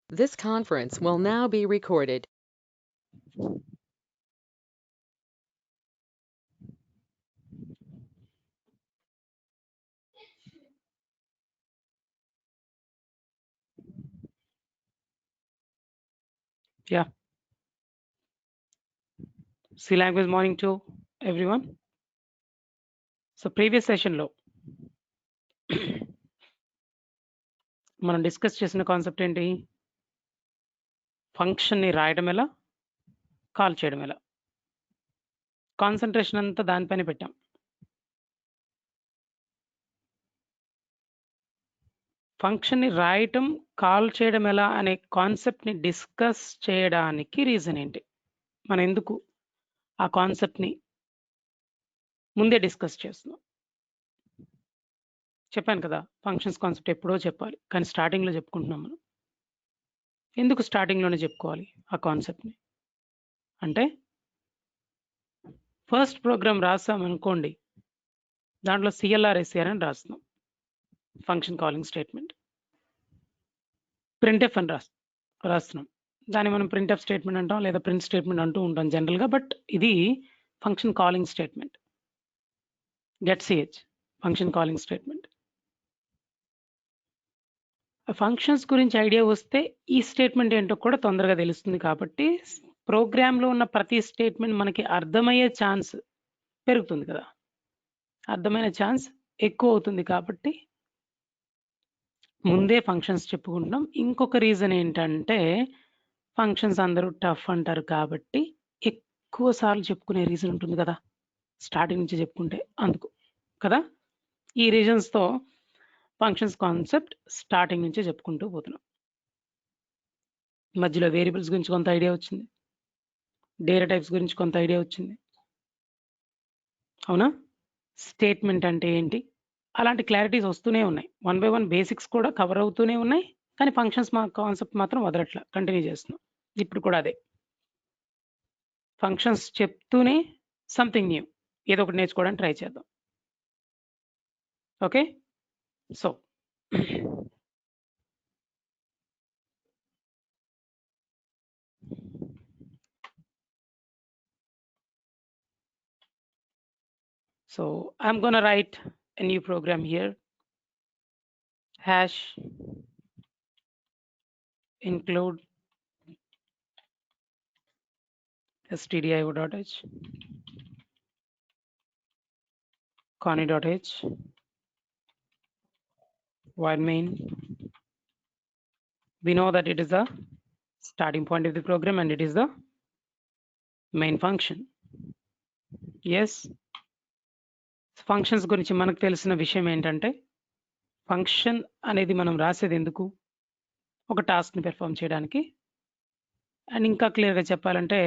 This conference will now be recorded. Yeah. C language morning to everyone. So previous session లో మనం discuss చేసిన concept ఏంటి? ఫంక్షన్ని రాయడం ఎలా, కాల్ చేయడం ఎలా. కాన్సన్ట్రేషన్ అంతా దానిపైన పెట్టాం. ఫంక్షన్ని రాయటం, కాల్ చేయడం ఎలా అనే కాన్సెప్ట్ని డిస్కస్ చేయడానికి రీజన్ ఏంటి? మనం ఎందుకు ఆ కాన్సెప్ట్ని ముందే డిస్కస్ చేస్తున్నాం? చెప్పాను కదా, ఫంక్షన్స్ కాన్సెప్ట్ ఎప్పుడో చెప్పాలి, కానీ స్టార్టింగ్లో చెప్పుకుంటున్నాం మనం. ఎందుకు స్టార్టింగ్లోనే చెప్పుకోవాలి ఆ కాన్సెప్ట్ని? అంటే ఫస్ట్ ప్రోగ్రామ్ రాసామనుకోండి, దాంట్లో సిఎల్ఆర్ ఎస్సిఆర్ అని రాస్తున్నాం, ఫంక్షన్ కాలింగ్ స్టేట్మెంట్. ప్రింట్ఎఫ్ అని రాస్తున్నాం, దాన్ని మనం ప్రింట్ఎఫ్ స్టేట్మెంట్ అంటాం, లేదా ప్రింట్ స్టేట్మెంట్ అంటూ ఉంటాం జనరల్గా. బట్ ఇది function calling statement. Get CH function calling statement. Functions గురించి ఐడియా వస్తే ఈ స్టేట్మెంట్ ఏంటో కూడా తొందరగా తెలుస్తుంది. కాబట్టి ప్రోగ్రాంలో ఉన్న ప్రతి స్టేట్మెంట్ మనకి అర్థమయ్యే ఛాన్స్ పెరుగుతుంది కదా, అర్థమైన ఛాన్స్ ఎక్కువ అవుతుంది. కాబట్టి ముందే ఫంక్షన్స్ చెప్పుకుంటున్నాం. ఇంకొక రీజన్ ఏంటంటే ఫంక్షన్స్ అందరూ టఫ్ అంటారు కాబట్టి ఎక్కువ సార్లు చెప్పుకునే రీజన్ ఉంటుంది కదా స్టార్టింగ్ నుంచి చెప్పుకుంటే, అందుకు కదా. ఈ రీజన్స్తో ఫంక్షన్స్ కాన్సెప్ట్ స్టార్టింగ్ నుంచే చెప్పుకుంటూ పోతున్నాం. మధ్యలో వేరియబుల్స్ గురించి కొంత ఐడియా వచ్చింది, డేటా టైప్స్ గురించి కొంత ఐడియా వచ్చింది, అవునా? స్టేట్మెంట్ అంటే ఏంటి, అలాంటి క్లారిటీస్ వస్తూనే ఉన్నాయి. 1 by 1 బేసిక్స్ కూడా కవర్ అవుతూనే ఉన్నాయి, కానీ ఫంక్షన్స్ కాన్సెప్ట్ మాత్రం వదలట్లా, కంటిన్యూ చేస్తున్నాం. ఇప్పుడు కూడా అదే ఫంక్షన్స్ చెప్తూనే సంథింగ్ న్యూ, ఏదో ఒకటి నేర్చుకోవడానికి ట్రై చేద్దాం. Okay, so I'm gonna write a new program here, hash include stdio.h conny.h while main. We know that it is the starting point of the program and it is the main function. Yes, functions గురించి మనకు తెలిసిన విషయం ఏంటంటే, function అనేది మనం రాసేది ఎందుకు? ఒక టాస్క్ని పెర్ఫామ్ చేయడానికి. అండ్ ఇంకా క్లియర్గా చెప్పాలంటే,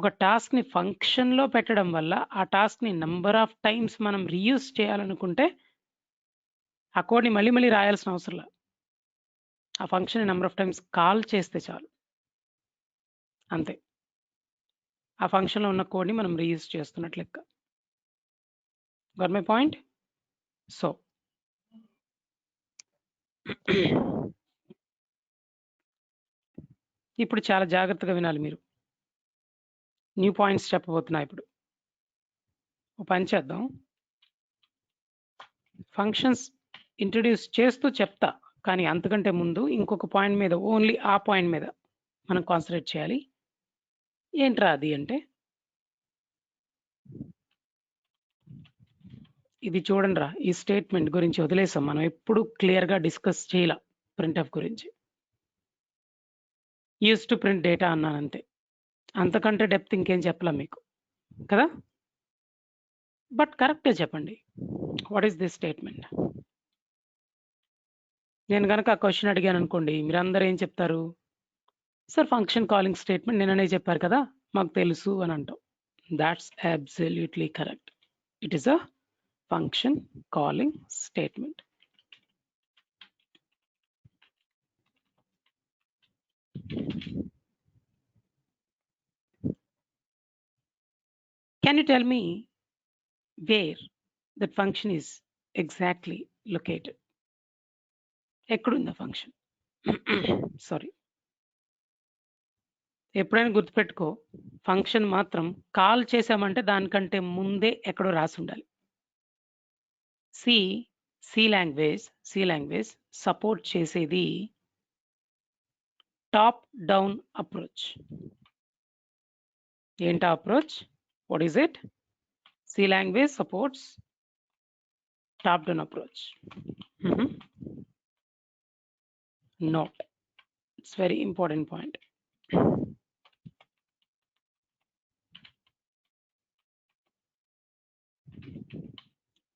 ఒక టాస్క్ని ఫంక్షన్లో పెట్టడం వల్ల ఆ టాస్క్ని నెంబర్ ఆఫ్ టైమ్స్ మనం రీయూజ్ చేయాలనుకుంటే ఆ కోడ్ని మళ్ళీ మళ్ళీ రాయాల్సిన అవసరం లేదు. ఆ function number of times call చేస్తే చాలు, అంతే. ఆ ఫంక్షన్లో ఉన్న కోడ్ని మనం రీయూజ్ చేస్తున్నట్లు లెక్క. Got my point? సో ఇప్పుడు చాలా జాగ్రత్తగా వినాలి మీరు. న్యూ పాయింట్స్ చెప్పబోతున్నా ఇప్పుడు. ఒక పని చేద్దాం, ఫంక్షన్స్ ఇంట్రడ్యూస్ చేస్తూ చెప్తా, కానీ అంతకంటే ముందు ఇంకొక పాయింట్ మీద, ఓన్లీ ఆ పాయింట్ మీద మనం కాన్సన్ట్రేట్ చేయాలి. ఏంట్రా అది అంటే, ఇది చూడండి రా, ఈ స్టేట్మెంట్ గురించి వదిలేసాం మనం, ఎప్పుడు క్లియర్గా డిస్కస్ చేయాల. ప్రింట్ఎఫ్ గురించి యూస్ టు ప్రింట్ డేటా అన్నాను అంతే, అంతకంటే డెప్త్ ఇంకేం చెప్పలేం మీకు కదా. బట్ కరెక్ట్గా చెప్పండి, వాట్ ఈస్ దిస్ స్టేట్మెంట్? నేను కనుక ఆ క్వశ్చన్ అడిగాను అనుకోండి, మీరందరూ ఏం చెప్తారు? సార్ ఫంక్షన్ కాలింగ్ స్టేట్మెంట్ నిన్ననే చెప్పారు కదా, మాకు తెలుసు అని అంటాం. That's absolutely correct. It is a function calling statement. Can you tell me where that function is exactly located? ఎక్కడుంది ఫంక్షన్? సారీ, ఎప్పుడైనా గుర్తుపెట్టుకో, ఫంక్షన్ మాత్రం కాల్ చేసామంటే దానికంటే ముందే ఎక్కడో రాసి ఉండాలి. సి లాంగ్వేజ్ సపోర్ట్ చేసేది టాప్ డౌన్ అప్రోచ్. ఏంటా approach? What is it? C language supports top down approach. Note, it's very important point.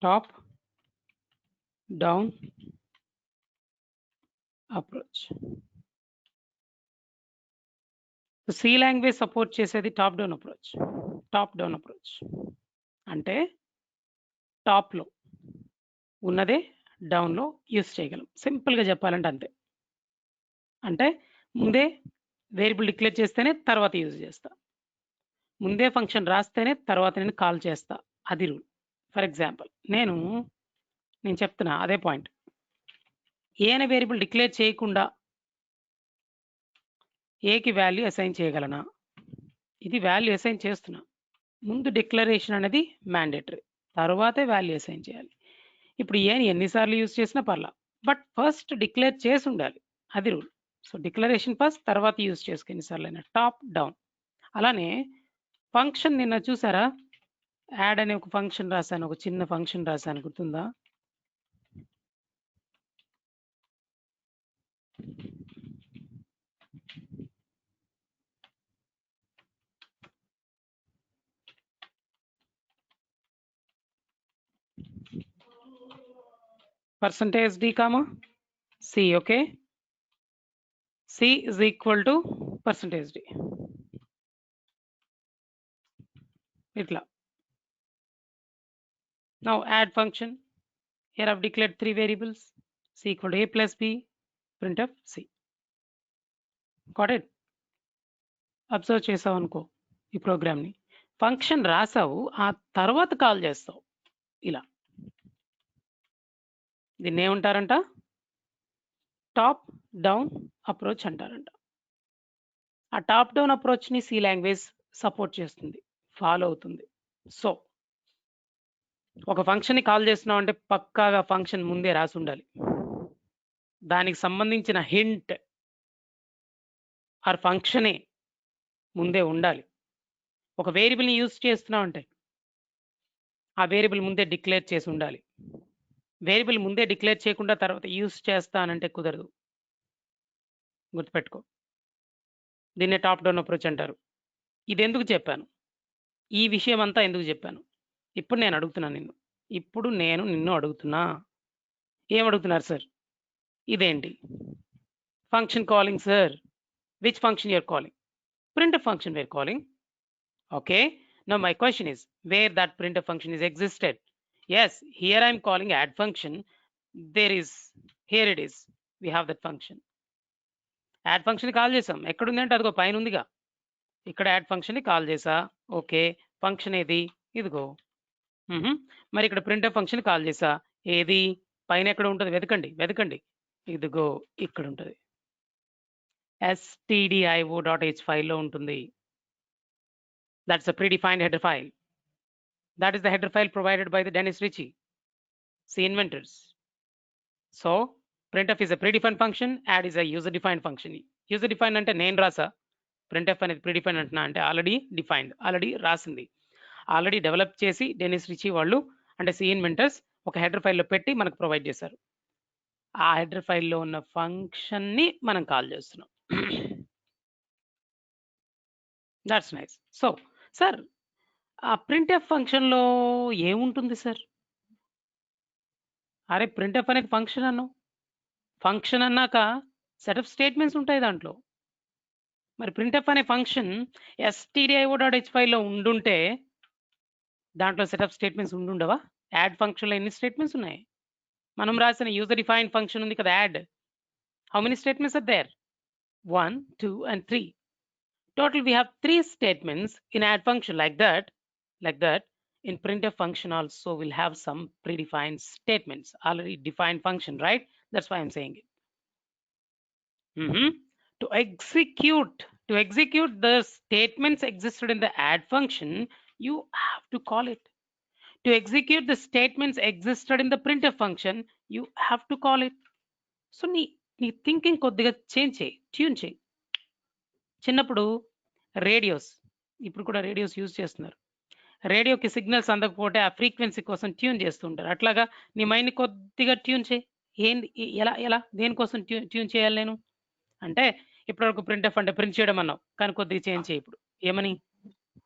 Top down approach. So C language support చేసేది top down approach. Top down approach అంటే టాప్లో ఉన్నదే డౌన్లో use చేయగలం. సింపుల్గా చెప్పాలంటే అంతే. అంటే ముందే వేరియబుల్ డిక్లేర్ చేస్తేనే తర్వాత యూజ్ చేస్తా, ముందే ఫంక్షన్ రాస్తేనే తర్వాత నేను కాల్ చేస్తా, అది రూల్. ఫర్ ఎగ్జాంపుల్ నేను చెప్తున్నా అదే పాయింట్. ఏ అనే వేరియబుల్ డిక్లేర్ చేయకుండా ఏకి వాల్యూ అసైన్ చేయగలనా? ఇది వాల్యూ అసైన్ చేస్తున్నా, ముందు డిక్లరేషన్ అనేది మ్యాండేటరీ, తర్వాతే వాల్యూ అసైన్ చేయాలి. ఇప్పుడు ఏని ఎన్నిసార్లు యూజ్ చేసినా పర్లా, బట్ ఫస్ట్ డిక్లేర్ చేసి ఉండాలి, అది రూల్. సో డిక్లరేషన్ ఫస్ట్, తర్వాత యూజ్ చేసుకో ఎన్నిసార్లు అయినా. Top down. అలానే ఫంక్షన్ నిన్న చూసారా, యాడ్ అనే ఒక ఫంక్షన్ రాశాను, ఒక చిన్న ఫంక్షన్ రాశాను, గుర్తుందా? percentage d comma c, okay, c is equal to percentage d. itla. Now add function. Here I've declared 3 variables, c equal to a plus b, printf c. Got it? Observe చేసావు అనుకో ఈ ప్రోగ్రామ్ని, function రాసావు, ఆ తర్వాత call చేస్తావు ఇలా. దీన్ని ఏమంటారంట? టాప్ డౌన్ అప్రోచ్ అంటారంట. ఆ టాప్ డౌన్ అప్రోచ్ని సి లాంగ్వేజ్ సపోర్ట్ చేస్తుంది, ఫాలో అవుతుంది. సో ఒక ఫంక్షన్ని కాల్ చేస్తున్నావు అంటే పక్కాగా ఫంక్షన్ ముందే రాసి ఉండాలి, దానికి సంబంధించిన హింట్ ఆర్ ఫంక్షనే ముందే ఉండాలి. ఒక వేరియబుల్ని యూజ్ చేస్తున్నావు అంటే ఆ వేరియబుల్ ముందే డిక్లేర్ చేసి ఉండాలి. వేరియబుల్ ముందే డిక్లేర్ చేయకుండా తర్వాత యూజ్ చేస్తానంటే కుదరదు, గుర్తుపెట్టుకో. దీన్నే టాప్ డౌన్ అప్రోచ్ అంటారు. ఇది ఎందుకు చెప్పాను, ఈ విషయం అంతా ఎందుకు చెప్పాను? ఇప్పుడు నేను నిన్ను అడుగుతున్నా, ఏం అడుగుతున్నారు సార్? ఇదేంటి function calling sir? Which function you're calling? printf function we're calling. Okay, now my question is where that printf function is existed. Yes, here I'm calling add function. Here it is, we have that function. add function call చేసాం, ఎక్కడుందంటే అదిగో పైన ఉందిగా, ఇక్కడ add function ని call చేసా. Okay, function ఏది? ఇదిగో. మరి ఇక్కడ printf ఫంక్షన్ కాల్ చేసా, ఏది? పైన ఎక్కడ ఉంటుంది? వెతకండి. ఇదిగో ఇక్కడ ఉంటుంది, stdio.h ఫైల్లో ఉంటుంది. That's a predefined header file. That is the header file provided by the Dennis Ritchie, C inventors. So printf is a predefined function, add is a user defined function. User defined అంటే నేను రాసా, printf అనేది predefined అంటున్నా అంటే already defined, already రాసింది, already develop చేసి Denis Richie వాళ్ళు అంటే సి ఇన్వెంటర్స్ ఒక హెడర్ ఫైల్లో పెట్టి మనకు ప్రొవైడ్ చేశారు. ఆ హెడర్ ఫైల్లో ఉన్న ఫంక్షన్ని మనం కాల్ చేస్తున్నాం. That's nice. సో సార్, ఆ printf ఫంక్షన్లో ఏముంటుంది సార్? అరే printf అనేది ఫంక్షన్ అన్నావు, ఫంక్షన్ అన్నాక సెట్ ఆఫ్ స్టేట్మెంట్స్ ఉంటాయి దాంట్లో. మరి printf అనే ఫంక్షన్ stdio.h ఫైల్లో ఉండుంటే దాంట్లో సెట్ ఆఫ్ స్టేట్మెంట్స్ ఉండుండవా? యాడ్ ఫంక్షన్లో ఎన్ని స్టేట్మెంట్స్ ఉన్నాయి? మనం రాసిన యూజర్ డిఫైన్డ్ ఫంక్షన్ ఉంది కదా add, how many statements are there? 1, 2 and 3. Total we have 3 statements in add function. Like that in printf function also will have some predefined statements, already defined function, right? That's why I'm saying it. To execute the statements existed in the add function, you have to call it. To execute the statements existed in the printf function, you have to call it. So నీ thinking కొద్దిగా change చేయి, tune చేయి. చిన్నప్పుడు radios, ఇప్పుడు కూడా radios use చేస్తున్నారు. రేడియోకి signals అందకపోతే ఆ ఫ్రీక్వెన్సీ కోసం ట్యూన్ చేస్తుంటారు. అట్లాగా నీ మైండ్ని కొద్దిగా ట్యూన్ చేయి. ఏంది ఎలా దేనికోసం ట్యూన్ చేయాలి నేను అంటే, ఇప్పటివరకు ప్రింట్ఎఫ్ అంటే ప్రింట్ చేయడం అన్నావు, కానీ కొద్దిగా చేంజ్ చేయి. ఇప్పుడు ఏమని,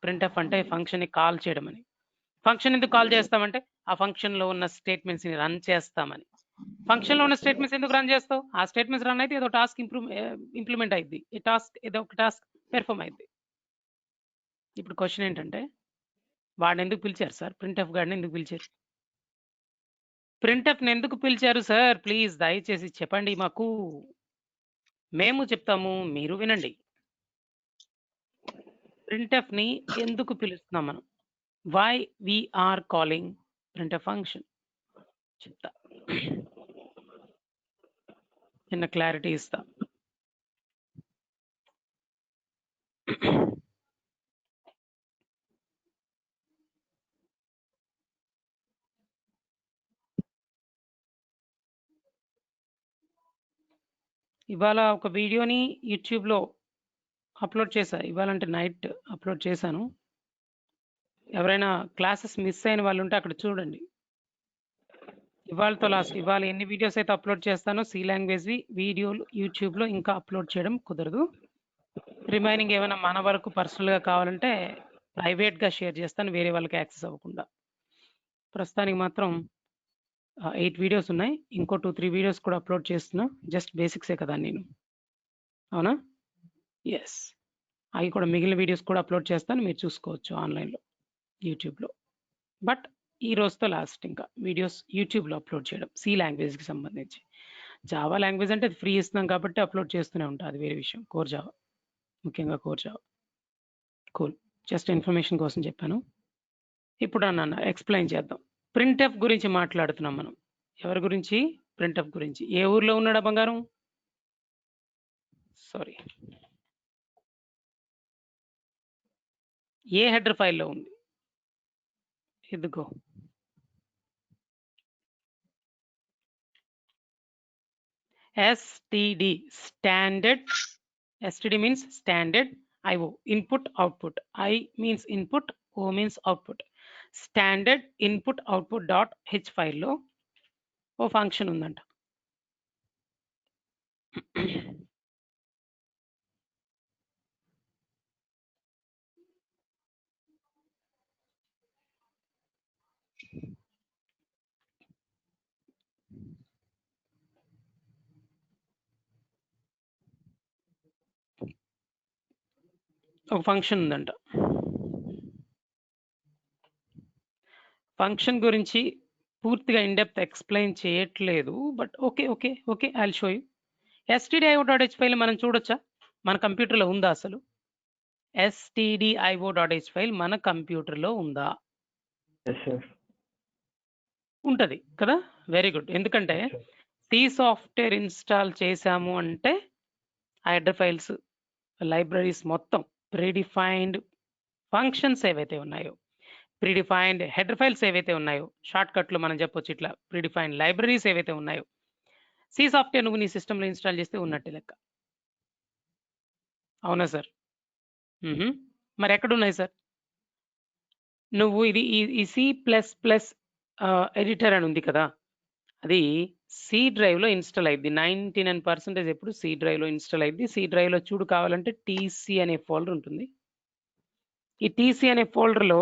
ప్రింట్ఎఫ్ అంటే ఫంక్షన్ని కాల్ చేయడం అని. ఫంక్షన్ ఎందుకు కాల్ చేస్తామంటే ఆ ఫంక్షన్లో ఉన్న స్టేట్మెంట్స్ని రన్ చేస్తామని. ఫంక్షన్లో ఉన్న స్టేట్మెంట్స్ ఎందుకు రన్ చేస్తావు? ఆ స్టేట్మెంట్స్ రన్ అయితే ఏదో టాస్క్ ఇంప్లిమెంట్ అయింది, ఏదో ఒక టాస్క్ పెర్ఫామ్ అయింది. ఇప్పుడు క్వశ్చన్ ఏంటంటే, వాడిని ఎందుకు పిలిచారు సార్? ప్రింట్ఎఫ్ గాడిని ఎందుకు పిలిచారు? ప్రింట్ఎఫ్ని ఎందుకు పిలిచారు సార్? ప్లీజ్ దయచేసి చెప్పండి మాకు, మేము చెప్తాము, మీరు వినండి. ప్రింట్ఎఫ్ని ఎందుకు పిలుస్తున్నాం మనం? Why we are calling printf function చెప్తా, చిన్న క్లారిటీ ఇస్తా. ఇవాళ ఒక వీడియోని యూట్యూబ్లో అప్లోడ్ చేశా, ఇవాళంటే నైట్ అప్లోడ్ చేశాను. ఎవరైనా క్లాసెస్ మిస్ అయిన వాళ్ళు ఉంటే అక్కడ చూడండి. ఇవాళతో లాస్ట్. ఇవాళ ఎన్ని వీడియోస్ అయితే అప్లోడ్ చేస్తానో సి లాంగ్వేజ్వి వీడియోలు యూట్యూబ్లో ఇంకా అప్లోడ్ చేయడం కుదరదు. రిమైనింగ్ ఏమైనా మన వరకు పర్సనల్గా కావాలంటే ప్రైవేట్గా షేర్ చేస్తాను, వేరే వాళ్ళకి యాక్సెస్ అవ్వకుండా. ప్రస్తుతానికి మాత్రం 8 వీడియోస్ ఉన్నాయి, ఇంకో 2-3 వీడియోస్ కూడా అప్లోడ్ చేస్తున్నా. జస్ట్ బేసిక్సే కదా నేను, అవునా? ఎస్, అవి కూడా మిగిలిన వీడియోస్ కూడా అప్లోడ్ చేస్తాను, మీరు చూసుకోవచ్చు ఆన్లైన్లో యూట్యూబ్లో. బట్ ఈ రోజుతో లాస్ట్ ఇంకా వీడియోస్ యూట్యూబ్లో అప్లోడ్ చేయడం సి లాంగ్వేజ్కి సంబంధించి. జావా లాంగ్వేజ్ అంటే ఫ్రీ ఇస్తున్నాం కాబట్టి అప్లోడ్ చేస్తూనే ఉంటాం, అది వేరే విషయం. కోర్ జావా, ముఖ్యంగా core Java. Cool, just information కోసం చెప్పాను. ఇప్పుడు అన్న ఎక్స్ప్లెయిన్ చేద్దాం. ప్రింట్ఎఫ్ గురించి మాట్లాడుతున్నాం మనం. ఎవరి గురించి? ప్రింట్ఎఫ్ గురించి. ఏ ఊర్లో ఉన్నాడా బంగారం? సారీ, ఏ హెడర్ ఫైల్లో ఉంది? ఇదిగో, std, standard. std means standard IO, input output. I means input, O means output. Standard input output dot h ఫైల్లో ఓ ఫంక్షన్ ఉందంట. ఒక ఫంక్షన్ ఉందంట. ఫంక్షన్ గురించి పూర్తిగా ఇన్డెప్త్ ఎక్స్ప్లెయిన్ చేయట్లేదు, but okay I'll show you. stdio.h file మనం చూడొచ్చా? మన కంప్యూటర్లో ఉందా అసలు? stdio.h ఫైల్ మన కంప్యూటర్లో ఉందా? ఉంటుంది కదా, వెరీ గుడ్. ఎందుకంటే సి సాఫ్ట్వేర్ ఇన్స్టాల్ చేశాము అంటే ఆ హెడర్ ఫైల్స్, లైబ్రరీస్ మొత్తం, ప్రీడిఫైన్డ్ ఫంక్షన్స్ ఏవైతే ఉన్నాయో, ప్రీడిఫైన్డ్ హెడర్ ఫైల్స్ ఏవైతే ఉన్నాయో, షార్ట్ కట్లు మనం చెప్పొచ్చు ఇట్లా, ప్రీడిఫైన్డ్ లైబ్రరీస్ ఏవైతే ఉన్నాయో, సి సాఫ్ట్వేర్ నువ్వు నీ సిస్టంలో ఇన్స్టాల్ చేస్తే ఉన్నట్టు లెక్క. అవునా సార్? మరి ఎక్కడున్నాయి సార్? నువ్వు ఇది ఈ C++ ఎడిటర్ అని ఉంది కదా, అది సి డ్రైవ్లో ఇన్స్టాల్ అయింది. 99% ఎప్పుడు సి డ్రైవ్లో ఇన్స్టాల్ అయింది. సి డ్రైవ్లో చూడు, కావాలంటే టీసీ అనే ఫోల్డర్ ఉంటుంది. ఈ టీసీ అనే ఫోల్డర్లో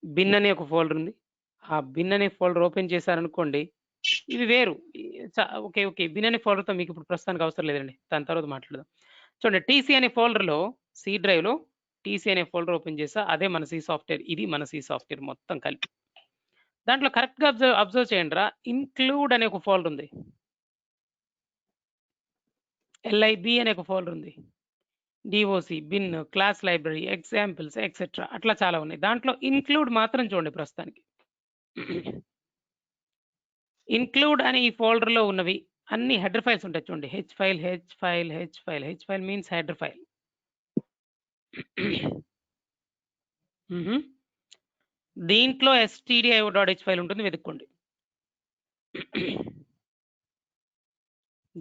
బిన్ అనే ఒక ఫోల్డర్ ఉంది. ఆ బిన్ అనే ఫోల్డర్ ఓపెన్ చేశారనుకోండి, ఇవి వేరు. ఓకే, బిన్ అనే ఫోల్డర్తో మీకు ఇప్పుడు ప్రస్తుతానికి అవసరం లేదండి, దాని తర్వాత మాట్లాడదాం. చూడండి, టీసీ అనే ఫోల్డర్లో, సి డ్రైవ్లో టీసీ అనే ఫోల్డర్ ఓపెన్ చేసా, అదే మన సి సాఫ్ట్వేర్. ఇది మన సి సాఫ్ట్వేర్ మొత్తం కలిపి. దాంట్లో కరెక్ట్గా అబ్జర్వ్ చేయండి రా, ఇన్క్లూడ్ అనే ఒక ఫోల్డర్ ఉంది, LIB అనే ఒక ఫోల్డర్ ఉంది, doc, bin, class library, examples, etcetera, అట్లా చాలా ఉన్నాయి. దాంట్లో ఇన్క్లూడ్ మాత్రం చూడండి ప్రస్తుతానికి. ఇన్క్లూడ్ అనే ఈ ఫోల్డర్లో ఉన్నవి అన్ని హెడర్ ఫైల్స్ ఉంటాయి చూడండి. H file means header file. దీంట్లో stdio.h ఫైల్ ఉంటుంది, వెతుక్కోండి.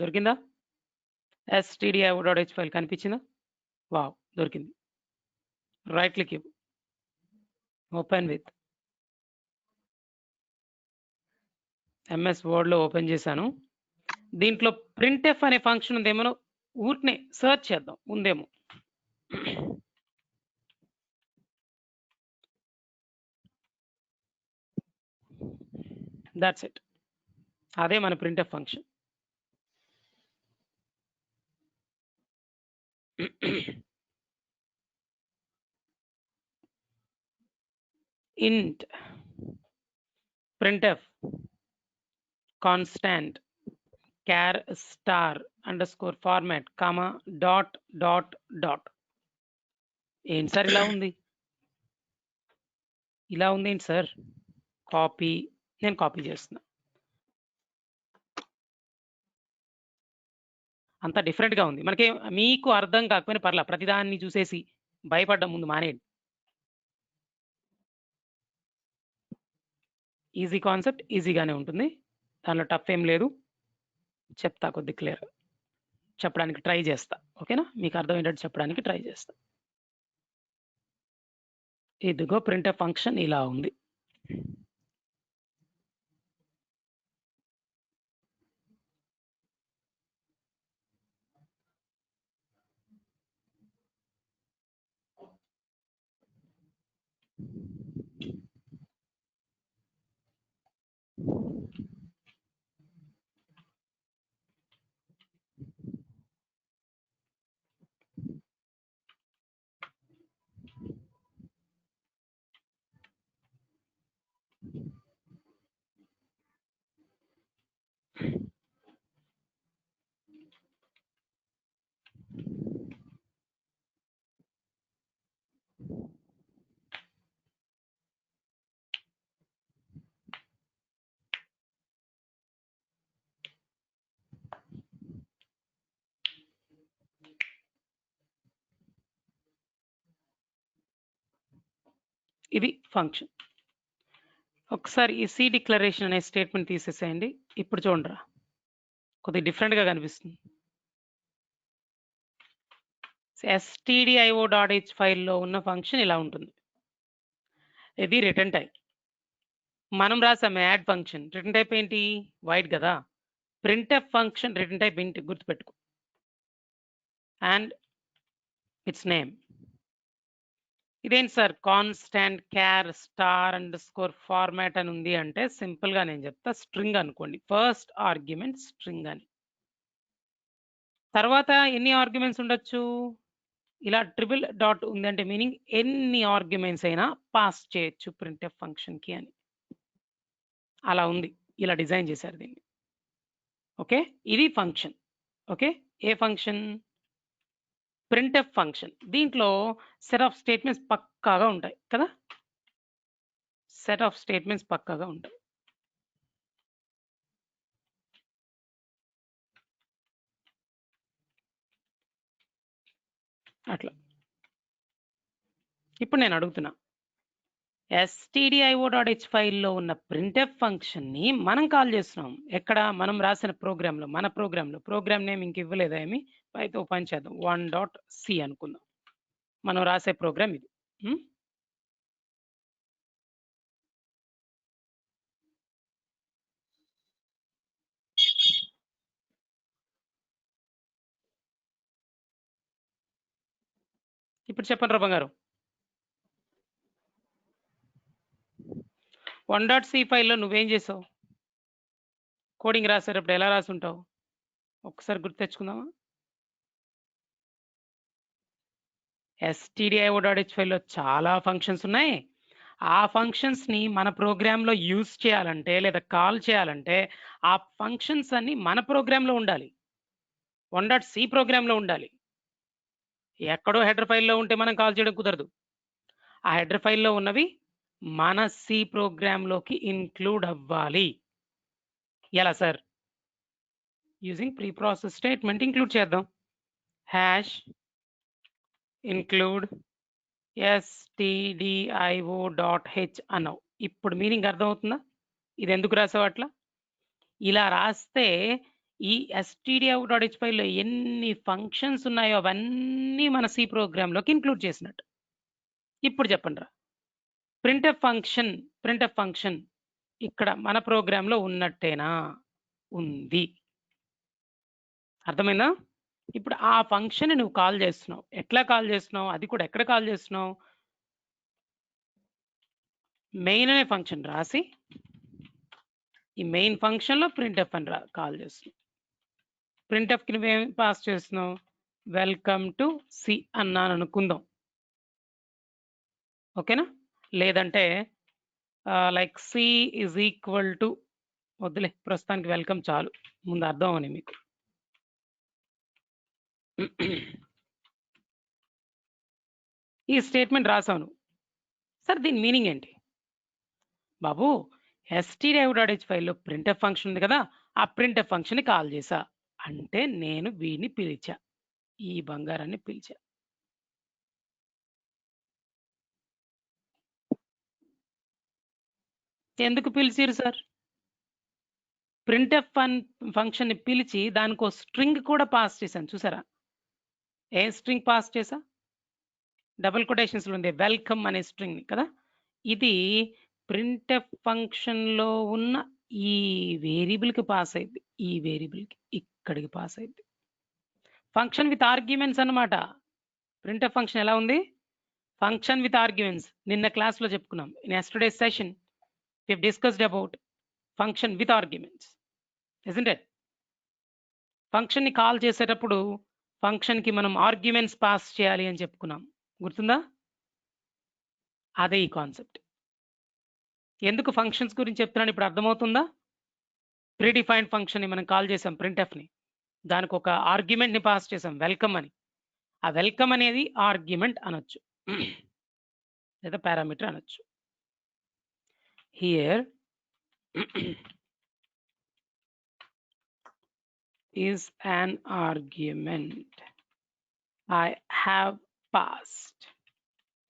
దొరికిందా? stdio.h ఫైల్ కనిపించిందా? వావ్, దొరికింది. రైట్ క్లిక్ ఇవ్వు, ఓపెన్ విత్. ఎంఎస్ వర్డ్ లో ఓపెన్ చేశాను. దీంట్లో printf అనే ఫంక్షన్ ఉందేమో, ఊరినే సర్చ్ చేద్దాం ఉందేమో. దాట్స్ ఇట్, అదే మన printf function. int printf constant char star underscore format comma dot dot dot. ఏంటి సార్ ఇలా ఉంది? ఇలా ఉంది ఏంటి సార్? కాపీ, నేను కాపీ చేస్తున్నా. అంత డిఫరెంట్గా ఉంది. మనకి మీకు అర్థం కాకపోయినా పర్లా, ప్రతిదాన్ని చూసేసి భయపడ్డం ముందు మానేయండి. ఈజీ కాన్సెప్ట్, ఈజీగానే ఉంటుంది, దానిలో టఫ్ ఏం లేదు. చెప్తా కొద్ది క్లియర్ చెప్పడానికి ట్రై చేస్తా, ఓకేనా? మీకు అర్థమయ్యేటట్టు చెప్పడానికి ట్రై చేస్తా. ఇదిగో printf ఫంక్షన్ ఇలా ఉంది. ఇది ఫంక్షన్. ఒకసారి ఈ సి డిక్లరేషన్ అనే స్టేట్మెంట్ తీసేసేయండి. ఇప్పుడు చూడరా, కొద్దిగా డిఫరెంట్గా కనిపిస్తుంది. stdio.h ఫైల్లో ఉన్న ఫంక్షన్ ఇలా ఉంటుంది. ఇది రిటర్న్ టైప్. మనం రాసాం యాడ్ ఫంక్షన్, రిటర్న్ టైప్ ఏంటి? వైట్ కదా. printf ఫంక్షన్ రిటర్న్ టైప్ ఏంటి గుర్తుపెట్టుకో, అండ్ ఇట్స్ నేమ్. ఇదేంటి sir constant char star underscore format అని ఉంది అంటే, సింపుల్ గా నేను చెప్తా, స్ట్రింగ్ అనుకోండి. ఫస్ట్ ఆర్గ్యుమెంట్ స్ట్రింగ్ అని. తర్వాత ఎన్ని ఆర్గ్యుమెంట్స్ ఉండొచ్చు? ఇలా ట్రిపుల్ డాట్ ఉంది అంటే మీనింగ్ ఎన్ని ఆర్గ్యుమెంట్స్ అయినా పాస్ చేయొచ్చు printf ఫంక్షన్ కి అని. అలా ఉంది, ఇలా డిజైన్ చేశారు దీన్ని. ఓకే, ఇది ఫంక్షన్. ఓకే, ఏ ఫంక్షన్? printf function. దీంట్లో సెట్ ఆఫ్ స్టేట్మెంట్స్ పక్కాగా ఉంటాయి కదా, సెట్ ఆఫ్ స్టేట్మెంట్స్ పక్కాగా ఉంటాయి. అట్లా ఇప్పుడు నేను అడుగుతున్నా, stdio.h ఫైల్లో ఉన్న printf ఫంక్షన్ ని మనం కాల్ చేస్తున్నాం. ఎక్కడ? మనం రాసిన ప్రోగ్రామ్ లో, మన ప్రోగ్రామ్ నేమ్ ఇంక ఇవ్వలేదా ఏమి? అయితే ఓపెన్ చేద్దాం, 1.c అనుకుందాం. మనం రాసే ప్రోగ్రామ్ ఇది. ఇప్పుడు చెప్పండి రా బంగారు, 1.c ఫైల్లో నువ్వేం చేసావు? కోడింగ్ రాసేటప్పుడు ఎలా రాసి ఉంటావు? ఒకసారి గుర్తు తెచ్చుకుందామా? stdio.h ఫైల్లో చాలా ఫంక్షన్స్ ఉన్నాయి. ఆ ఫంక్షన్స్ ని మన ప్రోగ్రామ్ లో యూజ్ చేయాలంటే లేదా కాల్ చేయాలంటే ఆ ఫంక్షన్స్ అన్ని మన ప్రోగ్రామ్ లో ఉండాలి, 1.c ప్రోగ్రామ్ లో ఉండాలి. ఎక్కడో హెడర్ ఫైల్లో ఉంటే మనం కాల్ చేయడం కుదరదు. ఆ హెడర్ ఫైల్లో ఉన్నవి మన సి ప్రోగ్రామ్ లోకి ఇన్క్లూడ్ అవ్వాలి. ఎలా sir? Using pre process statement include చేద్దాం. హ్యాష్ ఇంక్లూడ్ stdio.h అన్నావు. ఇప్పుడు మీనింగ్ అర్థమవుతుందా? ఇది ఎందుకు రాసావు అట్లా? ఇలా రాస్తే ఈ stdio.h ఫైల్లో ఎన్ని ఫంక్షన్స్ ఉన్నాయో అవన్నీ మన సి ప్రోగ్రాంలోకి ఇంక్లూడ్ చేసినట్టు. ఇప్పుడు చెప్పండి రా, ప్రింట్ఎఫ్ ఫంక్షన్ ఇక్కడ మన ప్రోగ్రాంలో ఉన్నట్టేనా? ఉంది. అర్థమైందా? ఇప్పుడు ఆ ఫంక్షన్ నువ్వు కాల్ చేస్తున్నావు. ఎట్లా కాల్ చేస్తున్నావు? అది కూడా ఎక్కడ కాల్ చేస్తున్నావు? మెయిన్ అనే ఫంక్షన్ రాసి ఈ మెయిన్ ఫంక్షన్లో ప్రింట్ఎఫ్ అని కాల్ చేస్తున్నావు. ప్రింట్ఎఫ్కి నువ్వేం పాస్ చేస్తున్నావు? వెల్కమ్ టు సి అన్నాను అనుకుందాం. ఓకేనా? లేదంటే like C is equal to, వద్దులే ప్రస్తుతానికి వెల్కమ్ చాలు, ముందు అర్థం అని మీకు. ఈ స్టేట్మెంట్ రాసాను సార్, దీని మీనింగ్ ఏంటి బాబు? stdio.h ఫైల్లో ప్రింట్ఎఫ్ ఫంక్షన్ ఉంది కదా, ఆ ప్రింట్ఎఫ్ ఫంక్షన్ని కాల్ చేసా అంటే నేను వీడిని పిలిచా, ఈ బంగారాన్ని పిలిచా. ఎందుకు పిలిచిరు సార్? ప్రింట్ఎఫ్ ఫంక్షన్ని పిలిచి దానికి ఒక స్ట్రింగ్ కూడా పాస్ చేశాను, చూసారా? ఏం స్ట్రింగ్ పాస్ చేసా? డబుల్ కొటేషన్స్లో ఉంది వెల్కమ్ అనే స్ట్రింగ్ కదా. ఇది ప్రింట్ఎఫ్ ఫంక్షన్లో ఉన్న ఈ వేరియబుల్కి పాస్ అయింది, ఈ వేరియబుల్కి ఇక్కడికి పాస్ అయింది. ఫంక్షన్ విత్ ఆర్గ్యుమెంట్స్ అన్నమాట. ప్రింట్ఎఫ్ ఫంక్షన్ ఎలా ఉంది? Function with arguments. నిన్న క్లాస్లో చెప్పుకున్నాం. In yesterday session we have discussed about function with arguments, isn't it? Function ని కాల్ చేసేటప్పుడు ఫంక్షన్ కి మనం ఆర్గ్యుమెంట్స్ పాస్ చేయాలి అని చెప్పుకున్నాం, గుర్తుందా? అదే ఈ కాన్సెప్ట్. ఎందుకు ఫంక్షన్స్ గురించి చెప్తున్నాను ఇప్పుడు అర్థమవుతుందా? ప్రీడిఫైన్డ్ ఫంక్షన్ ని మనం కాల్ చేసాం ప్రింట్ఎఫ్ ని, దానికి ఒక ఆర్గ్యుమెంట్ ని పాస్ చేసాం వెల్కమ్ అని. ఆ వెల్కమ్ అనేది ఆర్గ్యుమెంట్ అనొచ్చు లేదా పారామీటర్ అనొచ్చు. Here is an argument I have passed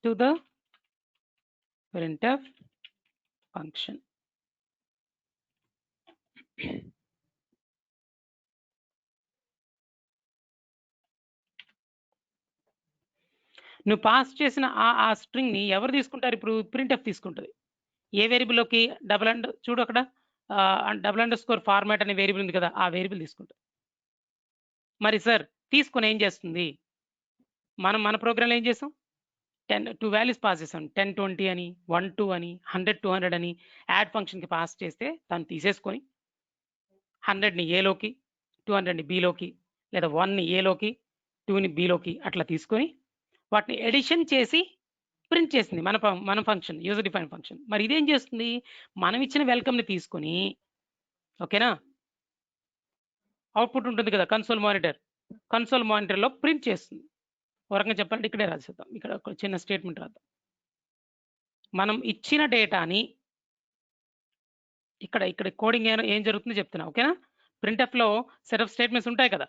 to the printf function. నువ్వు పాస్ చేసిన ఆ స్ట్రింగ్ ని ఎవరు తీసుకుంటారు? ఇప్పుడు ప్రింట్ఎఫ్ తీసుకుంటుంది. ఏ వేరియబుల్లోకి? చూడు అక్కడ __ ఫార్మాట్ అనే వేరియబుల్ ఉంది కదా, ఆ వేరియబుల్ తీసుకుంటుంది. మరి సార్ తీసుకొని ఏం చేస్తుంది? మన ప్రోగ్రాంలో ఏం చేసాం? 2 వాల్యూస్ పాస్ చేసాం, 10 20 అని, 1 2 అని, 100 200 అని. యాడ్ ఫంక్షన్కి పాస్ చేస్తే తను తీసేసుకొని 100ని ఏలోకి, 200ని బిలోకి, లేదా 1ని ఏలోకి, 2ని బిలోకి అట్లా తీసుకొని వాటిని ఎడిషన్ చేసి ప్రింట్ చేసింది మన ఫంక్షన్, యూజర్ డిఫైన్ ఫంక్షన్. మరి ఇదేం చేస్తుంది? మనం ఇచ్చిన వెల్కమ్ని తీసుకొని, ఓకేనా, అవుట్పుట్ ఉంటుంది కదా కన్సోల్ మానిటర్లో ప్రింట్ చేస్తుంది. ఒక రకంగా చెప్పాలంటే ఇక్కడే రాసేద్దాం, ఇక్కడ ఒక చిన్న స్టేట్మెంట్ రాద్దాం. మనం ఇచ్చిన డేటాని ఇక్కడ కోడింగ్ ఏం జరుగుతుందో చెప్తున్నా, ఓకేనా? ప్రింట్ఎఫ్లో సెట్ ఆఫ్ స్టేట్మెంట్స్ ఉంటాయి కదా.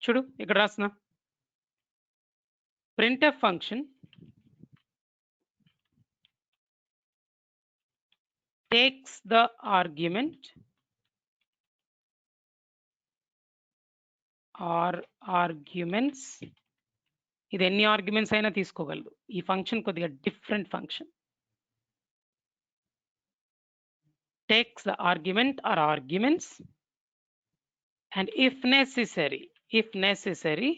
చూడు ఇక్కడ రాస్తున్నా, printf function takes the argument or arguments. ఇది ఎన్ని ఆర్గ్యుమెంట్స్ అయినా తీసుకోగలదు. ఈ ఫంక్షన్ కొద్దిగా different function. takes the argument or arguments and if necessary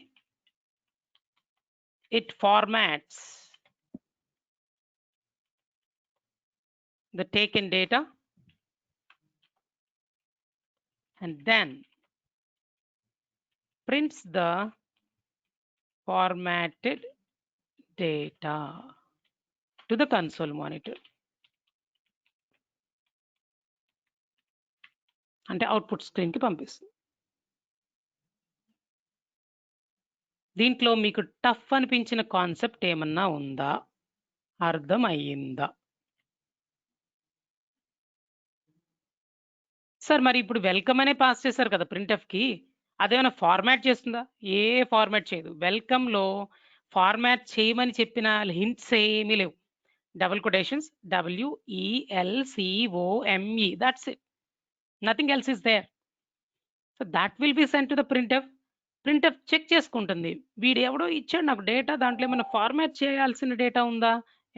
it formats the taken data and then prints the formatted data to the console monitor. అంటే output స్క్రీన్కి పంపిస్తుంది. దీంట్లో మీకు tough అనిపించిన కాన్సెప్ట్ ఏమన్నా ఉందా? అర్థం అయ్యిందా? సార్ మరి ఇప్పుడు వెల్కమ్ అనే పాస్ చేశారు కదా ప్రింట్ఎఫ్ కి, అదేమైనా ఫార్మాట్ చేస్తుందా? ఏ ఫార్మాట్ చేయదు. వెల్కమ్ లో ఫార్మాట్ చేయమని చెప్పిన హింట్స్ ఏమీ లేవు. Double quotations WELCOME, that's it, nothing else is there. So that will be sent to the printf. Printf check చేసుకుంటుంది, వీడు ఎవడో ఇచ్చాడు నాకు డేటా, దాంట్లో ఏమైనా ఫార్మాట్ చేయాల్సిన డేటా ఉందా,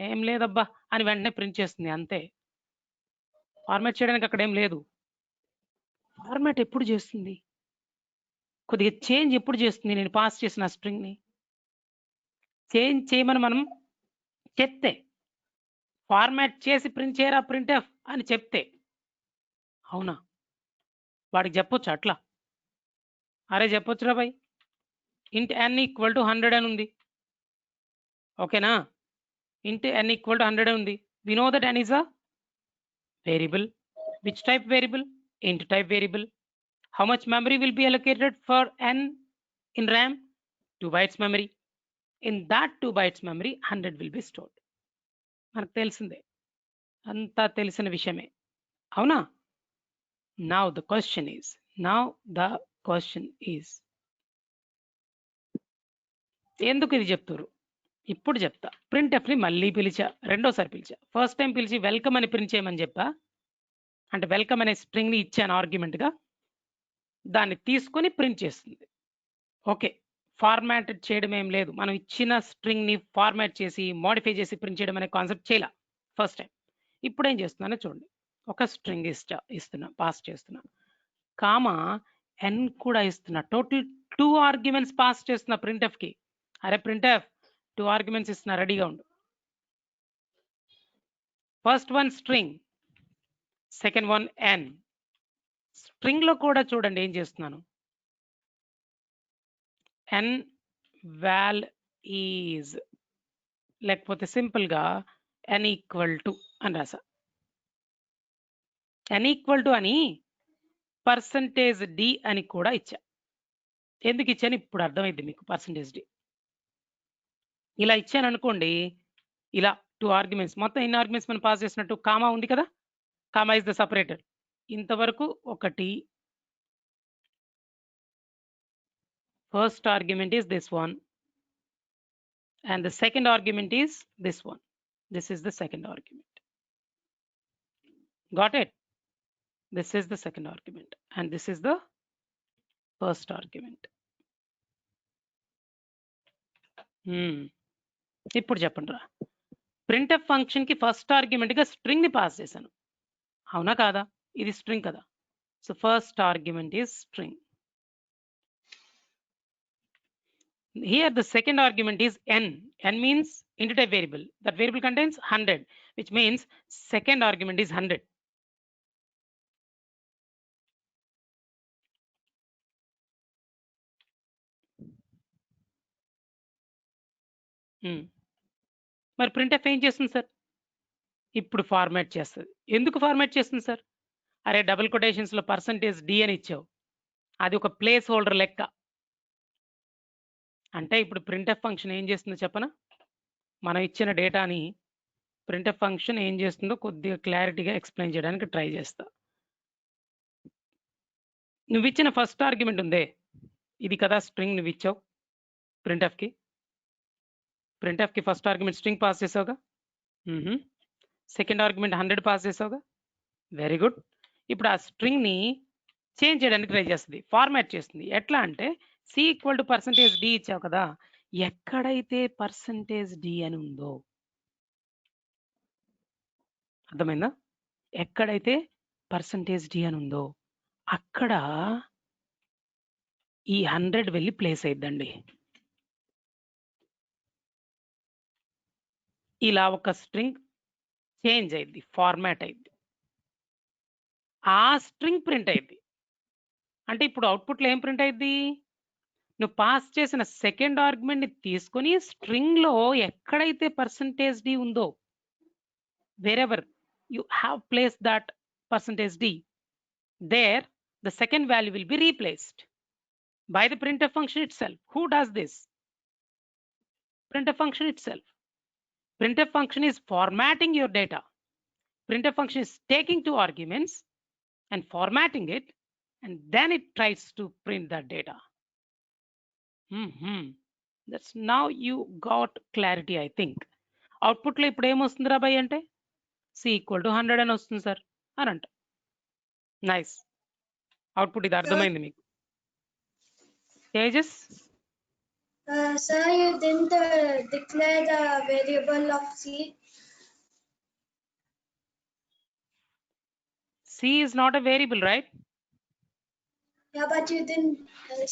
ఏం లేదబ్బా అని వెంటనే ప్రింట్ చేస్తుంది అంతే. ఫార్మాట్ చేయడానికి అక్కడ ఏం లేదు. ఫార్మాట్ ఎప్పుడు చేస్తుంది, కొద్దిగా చేంజ్ ఎప్పుడు చేస్తుంది? నేను పాస్ చేసిన స్ట్రింగ్ని చేంజ్ చేయమని మనం చెప్తే, ఫార్మాట్ చేసి ప్రింట్ చేయరా ప్రింట్ఎఫ్ అని చెప్తే, అవునా వాడికి చెప్పొచ్చు అట్లా? అరే చెప్పొచ్చురా boy, int n equal to 100 అని ఉంది, ఓకేనా? int n ఈక్వల్ టు 100 అని ఉంది. We know that n is a variable. Which type variable? Int type variable. How much memory will be allocated for n in RAM? 2 bytes memory. In that 2 bytes memory 100 will be stored. మనకు తెలిసిందే, అంతా తెలిసిన విషయమే, అవునా? Now the question is ఎందుకు ఇది చెప్తారు? ఇప్పుడు చెప్తా. ప్రింట్ఎఫ్ ని మళ్ళీ పిలిచా, రెండోసారి పిలిచా. ఫస్ట్ టైం పిలిచి వెల్కమ్ అని ప్రింట్ చేయమని చెప్పా, అంటే వెల్కమ్ అనే స్ట్రింగ్ ని ఇచ్చాను ఆర్గ్యుమెంట్ గా, దాన్ని తీసుకొని ప్రింట్ చేస్తుంది. ఓకే, ఫార్మాట్ చేయడం ఏం లేదు, మనం ఇచ్చిన స్ట్రింగ్ ని ఫార్మాట్ చేసి మోడిఫై చేసి ప్రింట్ చేయడం అనే కాన్సెప్ట్ చేయాల ఫస్ట్ టైం. ఇప్పుడు ఏం చేస్తున్నానో చూడండి, ఒక స్ట్రింగ్ ఇస్తున్నా, పాస్ చేస్తున్నా, కామా n కూడా ఇస్తున్నా, టోటల్ 2 ఆర్గ్యుమెంట్స్ పాస్ చేస్తున్నా ప్రింట్ఎఫ్ కి. అరే ప్రింట్ఎఫ్ 2 ఆర్గ్యుమెంట్స్ ఇస్తున్నా, రెడీగా ఉండు. First one string, second one n. String లో కూడా చూడండి ఏం చేస్తున్నాను, n val is, లేకపోతే సింపుల్ గా n ఈక్వల్ టు అని రాసా. n ఈక్వల్ టు అని పర్సంటేజ్ d అని కూడా ఇచ్చా. ఎందుకు ఇచ్చాను ఇప్పుడు అర్థమైంది మీకు. పర్సంటేజ్ d ఇలా ఇచ్చాను అనుకోండి, ఇలా 2 ఆర్గ్యుమెంట్స్, మొత్తం ఎన్ని ఆర్గ్యుమెంట్స్ మనం పాస్ చేసినట్టు, కామా ఉంది కదా, కామా ఇస్ ద సపరేటర్. ఇంతవరకు ఒకటి, first argument is this one and the second argument is this one. This is the second argument. Got it? This is the second argument and this is the first argument. ఇప్పుడు చెప్పండి రా, printf function కి first argument గా string ని pass చేశాను, అవునా కాదా? ఇది స్ట్రింగ్ కదా, so first argument is string. Here the second argument is n. N means int type variable. That variable contains 100, which means second argument is 100. మరి printf ఏం చేస్తుంది సార్? ఇప్పుడు ఫార్మాట్ చేస్తుంది. ఎందుకు ఫార్మాట్ చేస్తుంది సార్? అరే డబుల్ కొటేషన్స్ లో percentage d అని ఇచ్చావు, అది ఒక ప్లేస్ హోల్డర్ లెక్క. అంటే ఇప్పుడు ప్రింట్ఎఫ్ ఫంక్షన్ ఏం చేస్తుందో చెప్పనా? మనం ఇచ్చిన డేటాని ప్రింట్ఎఫ్ ఫంక్షన్ ఏం చేస్తుందో కొద్దిగా క్లారిటీగా ఎక్స్ప్లెయిన్ చేయడానికి ట్రై చేస్తా. నువ్వు ఇచ్చిన ఫస్ట్ ఆర్గ్యుమెంట్ ఉందే, ఇది కదా స్ట్రింగ్ నువ్వు ఇచ్చావు ప్రింట్ఎఫ్ కి. ప్రింట్ఎఫ్ కి ఫస్ట్ ఆర్గ్యుమెంట్ స్ట్రింగ్ పాస్ చేసావుగా, సెకండ్ ఆర్గ్యుమెంట్ 100 పాస్ చేసావుగా, వెరీ గుడ్. ఇప్పుడు ఆ స్ట్రింగ్ ని చేంజ్ చేయడానికి ట్రై చేస్తుంది, ఫార్మాట్ చేస్తుంది. ఎట్లా అంటే c equal to percentage d ఇచ్చావు కదా, ఎక్కడైతే పర్సంటేజ్ d అని ఉందో, అర్థమైందా? ఎక్కడైతే పర్సంటేజ్ d అని ఉందో అక్కడ ఈ 100 వెళ్ళి ప్లేస్ అయిద్దండి. ఇలా ఒక స్ట్రింగ్ చేంజ్ అయింది, ఫార్మాట్ అయింది, ఆ స్ట్రింగ్ ప్రింట్ అయింది. అంటే ఇప్పుడు అవుట్పుట్లో ఏం ప్రింట్ అయింది? నువ్వు పాస్ చేసిన సెకండ్ ఆర్గ్యుమెంట్ ని తీసుకొని స్ట్రింగ్ లో ఎక్కడైతే పర్సంటేజ్ d ఉందో, wherever you have placed that percentage d, there the second value will be replaced by the printf function itself. Who does this? printf function itself. Printf function is formatting your data. Printf function is taking two arguments and formatting it, and then it tries to print that data. That's now you got clarity, I think. Output lo ippudu em ostundra bhai ante c equal to 100 అని వస్తుంది sir అని అంట. Nice, output ఇది అర్థమైంది మీకు. Tejas, Sir, you didn't declare the variable of C. c is not a variable, right? Yeah, but you didn't.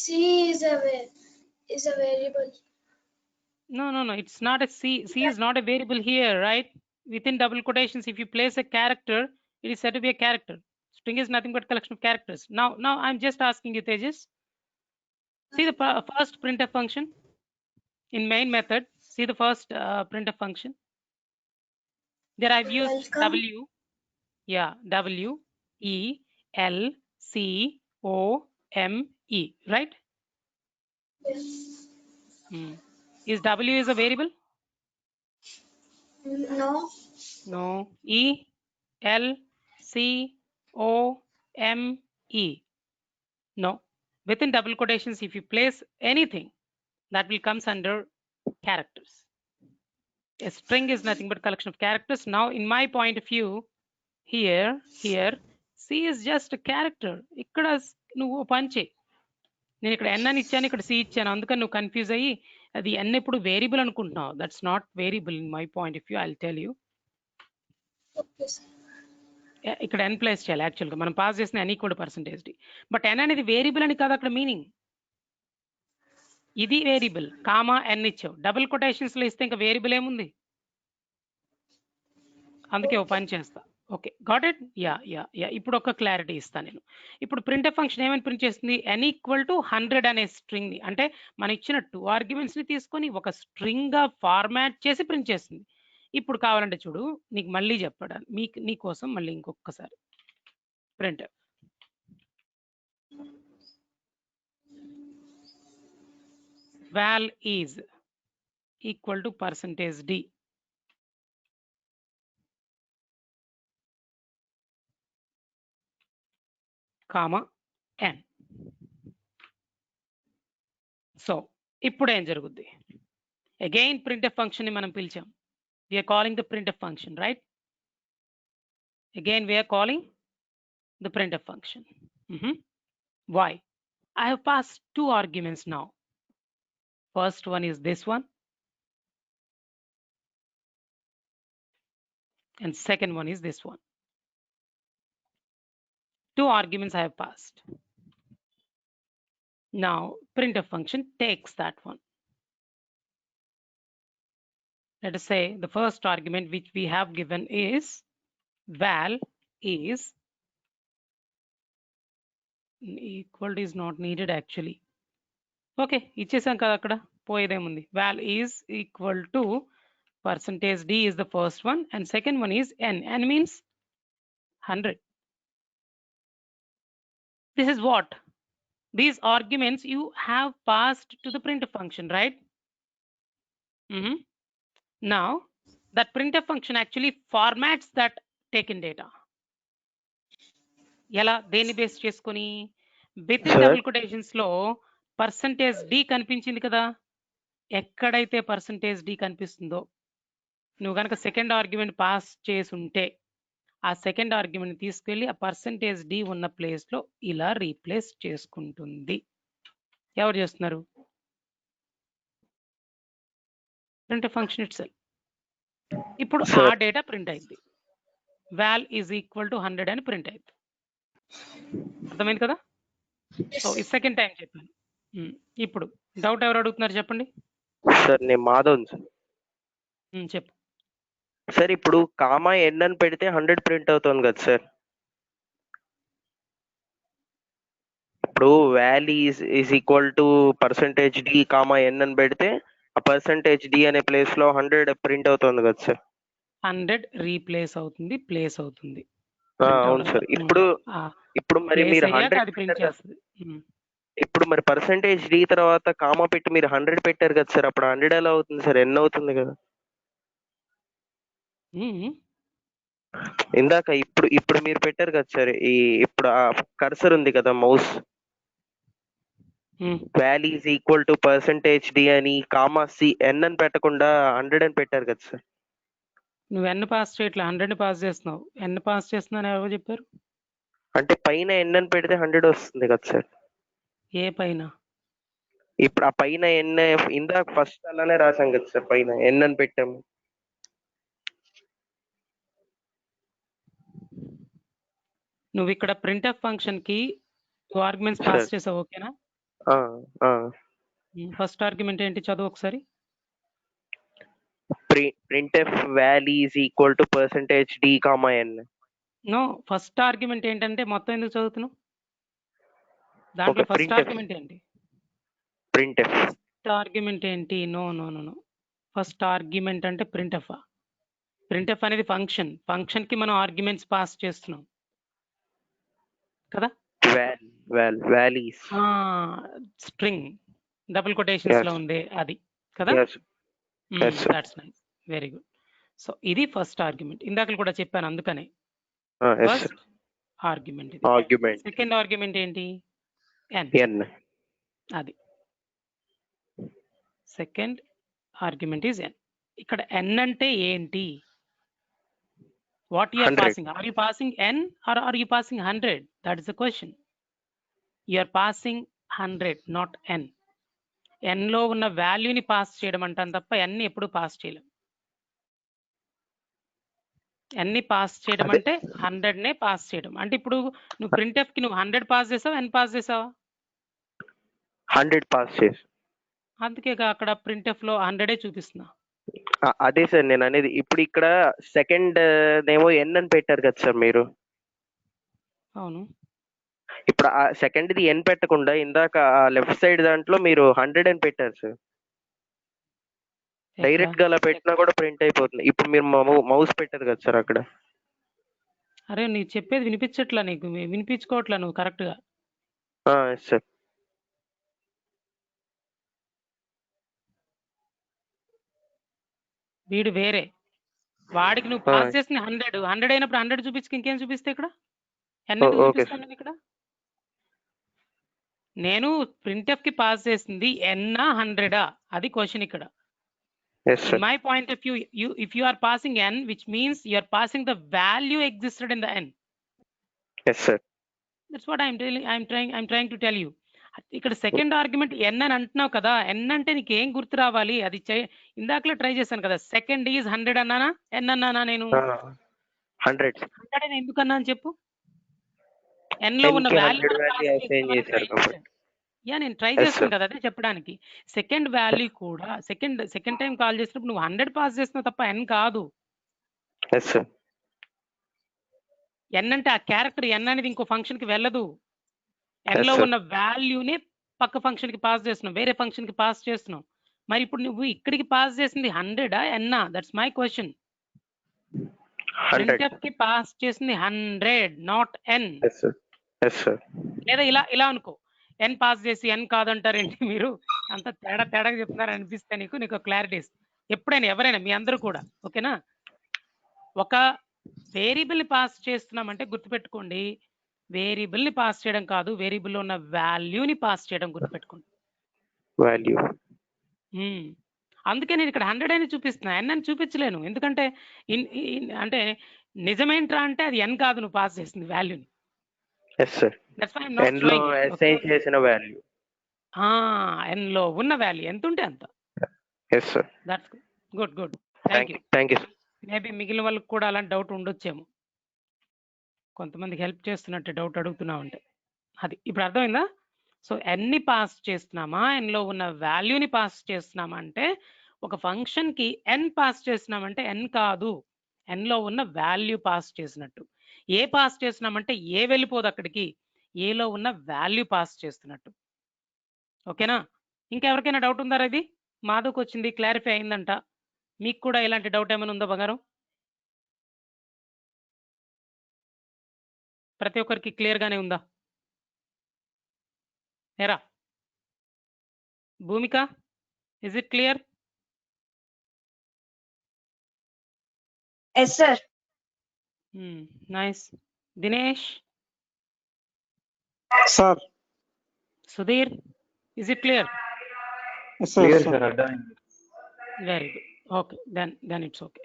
C is a variable. No, it's not a c. C is not a variable here, right? Within double quotations, if you place a character, it is said to be a character. String is nothing but collection of characters. Now I'm just asking you, Tejas, see the first printf function in main method. See the first printf function. There I've used Welcome. W. Yeah, W E L C O M E, right? Yes. Is W is a variable? No. No. E L C O M E. No. Within double quotations, if you place anything, that will comes under characters. A string is nothing but collection of characters. Now, in my point of view, here, C is just a character. ikkada nuvu panche. నేను ఇక్కడ n అని ఇచ్చాను, ఇక్కడ c ఇచ్చాను, అందుకని నువ్వు confuse అయ్యి అది n ఎప్పుడు వేరియబుల్ అనుకుంటున్నావు. That's not variable in my point of view. I will tell you. Okay, sir. ఇక్కడ n ప్లేస్ చేయాలి. యాక్చువల్గా మనం పాస్ చేసిన n equal percentage d. But n అనేది వేరియబుల్ అని కాదు అక్కడ మీనింగ్. ఇది వేరియబుల్, కామా n ఇచ్చావు. డబుల్ కొటేషన్స్ లో ఇస్తే ఇంకా వేరియబుల్ ఏముంది? అందుకే ఓ పని చేస్తా. Okay, got it. యా. ఇప్పుడు ఒక క్లారిటీ ఇస్తాను నేను. ఇప్పుడు ప్రింట్ఎఫ్ ఫంక్షన్ ఏమని ప్రింట్ చేస్తుంది? n ఈక్వల్ టు 100 అనే స్ట్రింగ్ ని, అంటే మనం ఇచ్చిన 2 ఆర్గ్యుమెంట్స్ ని తీసుకొని ఒక స్ట్రింగ్ గా ఫార్మాట్ చేసి ప్రింట్ చేస్తుంది. ఇప్పుడు కావాలంటే చూడు, నీకు మళ్ళీ చెప్పడా, నీ కోసం మళ్ళీ ఇంకొకసారి printf val is equal to percentage d comma n. So ఇప్పుడు ఏం జరుగుద్ది? అగైన్ ప్రింట్ఎఫ్ ఫంక్షన్ ని మనం పిలిచాం. we are calling the printf function, right? Again we are calling the printf function. Why? I have passed 2 arguments now. First one is this one, and second one is this one. 2 arguments I have passed. Now printf function takes that one. Let us say the first argument which we have given is val is equal to is not needed actually. Okay, ఇచ్చేసాం కదా, అక్కడ పోయేదేముంది? val is equal to percentage d is the first one, and second one is n. n means 100. This is what? These arguments you have passed to the printf function, right? Now that printf function actually formats that taken data. ఎలా, దేన్ని base చేసుకొని? With double quotations లో percentage D కనిపించింది కదా. ఎక్కడైతే percentage D కనిపిస్తుందో, నువ్వు కనుక సెకండ్ ఆర్గ్యుమెంట్ పాస్ చేసి ఉంటే ఆ సెకండ్ ఆర్గ్యుమెంట్ తీసుకెళ్లి ఆ పర్సంటేజ్ డి ఉన్న ప్లేస్ లో ఇలా రీప్లేస్ చేసుకుంటుంది. ఎవరు చేస్తున్నారు? Print function it self. ఇప్పుడు ఆ డేటా ప్రింట్ అయింది. val is equal to 100 అని ప్రింట్ అయింది. అర్థమైంది కదా? సో ఈ సెకండ్ టైం చెప్పాను. ఇప్పుడు డౌట్ ఎవరు అడుగుతున్నారు చెప్పండి. సార్ నేను మాధవ్ సార్. చెప్పు సార్. ఇప్పుడు కామా ఎన్ అని పెడితే 100 ప్రింట్ అవుతుంది కదా సార్. ఇప్పుడు val is equal to percentage d comma n అని పెడితే ఆ పర్సంటేజ్ డి అనే ప్లేస్ లో 100 ప్రింట్ అవుతుంది కదా సార్. 100 రీప్లేస్ అవుతుంది, ప్లేస్ అవుతుంది. అవును సార్. ఇప్పుడు మరి మీరు 100 ప్రింట్ చేస్తుంది. ఇప్పుడు మరి పర్సంటేజ్ డి తర్వాత కామా పెట్టి మీరు 100 పెట్టారు కదా సార్, అప్పుడు 100 ఎలా అవుతుంది సార్? ఎన్ అవుతుంది కదా ఉమ్, ఇందాక. ఇప్పుడు ఇప్పుడు మీరు పెట్టారు కదా సార్, ఇప్పుడు ఆ కర్సర్ ఉంది కదా mouse, um. Value is equal to percentage d అని కామా సి ఎన్ అని పెట్టకుండా 100 అని పెట్టారు కదా సార్. నువ్వు ఎన్ పాస్ చేయట్లా, 100 పాస్ చేస్తున్నావు. ఎన్ పాస్ చేస్తున్నావు ఎవరు చెప్పారు? అంటే పైన ఎన్ అని పెడితే 100 వస్తుంది కదా సార్. ఏ పైన? ఇప్పుడు ఆ పైన ఎన్, ఇందాక ఫస్ట్ అలానే రాసాం కదా సార్, పైన ఎన్ అని పెట్టాము. నువ్వు ఇక్కడ ప్రింట్ఎఫ్ ఫంక్షన్ కి 2 ఆర్గ్యుమెంట్స్ పాస్ సార్ చేసావు, ఓకేనా? ఫస్ట్ ఆర్గ్యుమెంట్ ఏంటి, చదువు ఒకసారి. printf val is equal to percentage d comma n. No, first argument ఏంటంటే మొత్తం ఎందుకు చదువుతున్నావు? దాంట్లో Okay, ఫస్ట్ printf ఆర్గ్యుమెంట్ ఏంటి? printf ఫస్ట్ ఆర్గ్యుమెంట్ ఏంటి? No no no no, first argument అంటే ప్రింట్ఎఫ్. ప్రింట్ఎఫ్ అనేది ఫంక్షన్, ఫంక్షన్ కి మనం ఆర్గ్యుమెంట్స్ పాస్ చేస్తున్నాం కదా. val is string double quotations లో yes ఉంది అది కదా. yes yes sir. That's nice, very good. So ఇది ఫస్ట్ ఆర్గ్యుమెంట్, ఇందాక కూడా చెప్పాను అందుకనే Yes sir. ఫస్ట్ ఆర్గ్యుమెంట్ ఇది. Argument సెకండ్ ఆర్గ్యుమెంట్ ఏంటి? ఎన్. n. అది సెకండ్ ఆర్గ్యుమెంట్ ఈజ్ ఎన్. ఇక్కడ ఎన్ అంటే ఏంటి? What you are 100. Passing? Are you passing n or are you passing 100? That is the question. You are passing 100, not n. N లో ఉన్న వాల్యూని pass చేయడం అంటాం తప్ప ఎన్ని ఎప్పుడు పాస్ చేయలేం. ఎన్ని పాస్ చేయడం అదే. అంటే 100 నే పాస్ చేయడం. అంటే ఇప్పుడు నువ్వు ప్రింట్ఎఫ్ కి నువ్వు 100 పాస్ చేసావా, ఎన్ పాస్ చేసావా? 100 పాస్ చేసి. అందుకే అక్కడ ప్రింట్ఎఫ్ లో 100 చూపిస్తున్నా. అదే సార్ నేను అనేది. ఇప్పుడు ఇక్కడ సెకండ్ ఏమో ఎన్ అని పెట్టారు కదా సార్ మీరు. అవును. ఇప్పుడు ఆ సెకండ్ ది ఎన్ పెట్టకుండా ఇందాక లెఫ్ట్ సైడ్ దాంట్లో మీరు 100 అని పెట్టారు సార్. డైరెక్ట్ గా అలా పెట్టినా కూడా ప్రింట్ అయిపోతుంది. ఇప్పుడు మీరు మౌస్ పెట్టారు కదా సార్ అక్కడ. అరే నీకు చెప్పేది వినిపించట్లా, నీకు వినిపించుకోవట్లా నువ్వు కరెక్ట్ గా. సార్ వీడు వేరే, వాడికి నువ్వు పాస్ చేసిన 100 అయినప్పుడు 100 చూపించి ఇంకేం చూపిస్తే ఇక్కడ ఎన్ని ఓకే చూపిస్తాను నేను ఇక్కడ. నేను ప్రింట్ఎఫ్ కి పాస్ చేసింది ఎన్నా 100ఆ? అది క్వశ్చన్ ఇక్కడ. yes sir. In my point of view, if you are passing n, which means you are passing the value existed in the n. yes sir. That's what I'm trying to tell you. ఇక్కడ second argument ఎన్ అని అంటున్నావు కదా, ఎన్ అంటే నీకు ఏం గుర్తు రావాలి? అది ఇందాకలో ట్రై చేశాను కదా. సెకండ్ ఈజ్ 100 అన్నానా, ఎన్ అన్నానా? నేను 100 100 ఎందుకు అన్నా అని చెప్పు. ఎన్ లో ఉన్న వాల్యూ నేను ట్రై చేస్తాను కదా, అదే చెప్పడానికి. సెకండ్ వాల్యూ కూడా సెకండ్ టైం కాల్ చేసినప్పుడు నువ్వు 100 పాస్ చేస్తున్నావు తప్ప ఎన్ కాదు. ఎన్ అంటే ఆ క్యారెక్టర్ ఎన్ అనేది ఇంకో ఫంక్షన్ కి వెళ్ళదు. ఎన్ లో ఉన్న వాల్యూని పక్క ఫంక్షన్ కి పాస్ చేస్తున్నావు, వేరే ఫంక్షన్ కి పాస్ చేస్తున్నావు. మరి ఇప్పుడు నువ్వు ఇక్కడికి పాస్ చేసింది 100ఆ ఎన్నా? That's my question. ప్రింట్ఎఫ్ కి పాస్ చేసింది 100, నాట్ ఎన్. లేదా ఇలా అనుకో, ఎన్ పాస్ చేసి ఎన్ కాదంటారేంటి మీరు? అంత తేడాగా చెప్తున్నారు అనిపిస్తే నీకు క్లారిటీ. ఎప్పుడైనా ఎవరైనా మీ అందరూ కూడా ఓకేనా, ఒక వేరియబుల్ ని పాస్ చేస్తున్నామంటే గుర్తుపెట్టుకోండి, వేరియబుల్ ని పాస్ చేయడం కాదు, వేరియబుల్ లో ఉన్న వాల్యూని పాస్ చేయడం గుర్తుపెట్టుకోండి. వాల్యూ. అందుకే నేను ఇక్కడ 100 అని చూపిస్తున్నా, ఎన్ అని చూపించలేను. ఎందుకంటే అంటే నిజమేంట్రా అంటే అది ఎన్ కాదు, నువ్వు పాస్ చేసింది వాల్యూని. ఎన్ లో ఉన్న వాల్యూ ఎంత ఉంటే అంత. That's good. Thank you. Maybe మిగిలిన వాళ్ళకి కూడా అలాంటి డౌట్ ఉండొచ్చేమో, కొంతమందికి హెల్ప్ చేస్తున్నట్టు డౌట్ అడుగుతున్నావు అంటే. అది ఇప్పుడు అర్థమైందా? సో ఎన్ని పాస్ చేస్తున్నామా, ఎన్ లో ఉన్న వాల్యూని పాస్ చేస్తున్నామా అంటే, ఒక ఫంక్షన్ కి ఎన్ పాస్ చేస్తున్నామంటే ఎన్ కాదు, ఎన్ లో ఉన్న వాల్యూ పాస్ చేసినట్టు. ఏ పాస్ చేస్తున్నామంటే ఏ వెళ్ళిపోదు అక్కడికి, ఏలో ఉన్న వాల్యూ పాస్ చేస్తున్నట్టు. ఓకేనా? ఇంకెవరికైనా డౌట్ ఉందా? ఇది మాధవ్కి వచ్చింది, క్లారిఫై అయిందంట. మీకు కూడా ఇలాంటి డౌట్ ఏమైనా ఉందా బంగారం? ప్రతి ఒక్కరికి క్లియర్ గానే ఉందా? ఎరా Bhoomika, is it clear? Yes, sir. Nice. Dinesh, Sir. Sudheer, is it clear? Yes, sir. Clear, sir. sir. అర్థమైంది. Very good. Okay, then it's okay.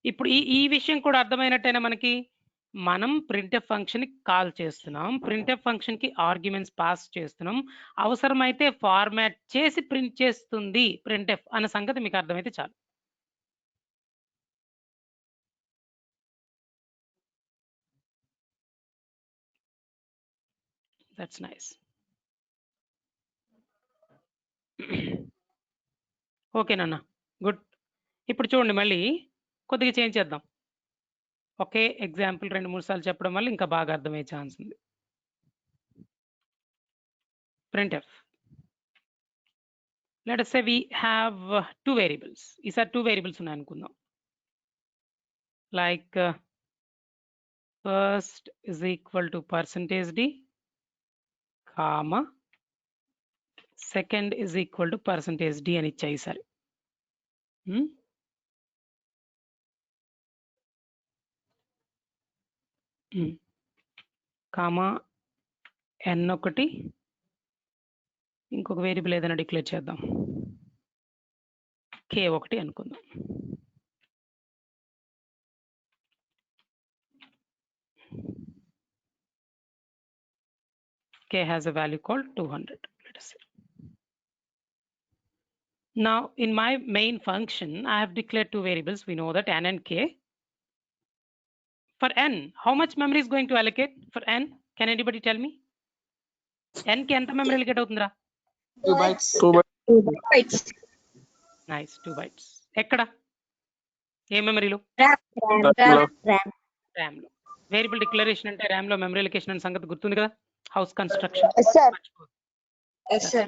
ఇప్పుడు ఈ విషయం కూడా అర్థమైనట్టేనా మనకి? మనం ప్రింట్ఎఫ్ ఫంక్షన్ కాల్ చేస్తున్నాం, ప్రింట్ఎఫ్ ఫంక్షన్ కి ఆర్గ్యుమెంట్స్ పాస్ చేస్తున్నాం, అవసరమైతే ఫార్మాట్ చేసి ప్రింట్ చేస్తుంది ప్రింట్ఎఫ్ అన్న సంగతి మీకు అర్థమైతే చాలు. That's nice. ఓకేనన్న, గుడ్. ఇప్పుడు చూడండి, మళ్ళీ కొద్దిగా చేంజ్ చేద్దాం. ఒకే ఎగ్జాంపుల్ 2-3 సార్లు చెప్పడం వల్ల ఇంకా బాగా అర్థమయ్యే ఛాన్స్ ఉంది. printf, let us say we have 2 variables. ఈసారి 2 వేరియబుల్స్ ఉన్నాయి అనుకుందాం. Like first is equal to %d, comma second is equal to %d అని ఇచ్చా ఈసారి. కామా n ఒకటి, ఇంకొక వేరియబుల్ ఏదైనా డిక్లేర్ చేద్దాం, k ఒకటి అనుకుందాం. k has a value called 200. Let us see. Now in my main function I have declared 2 variables. We know that n and k. For n, how much memory is going to allocate for n? Can anybody tell me? n ki enta memory allocate avutundra? 2 bytes. 2 bytes. Nice, 2 bytes. ekkada ఏ మెమరీలో? RAM లో. Variable declaration అంటే RAM లో memory allocation అనే సంగతి గుర్తుంది కదా, house construction. Yes, sir. Yes, sir.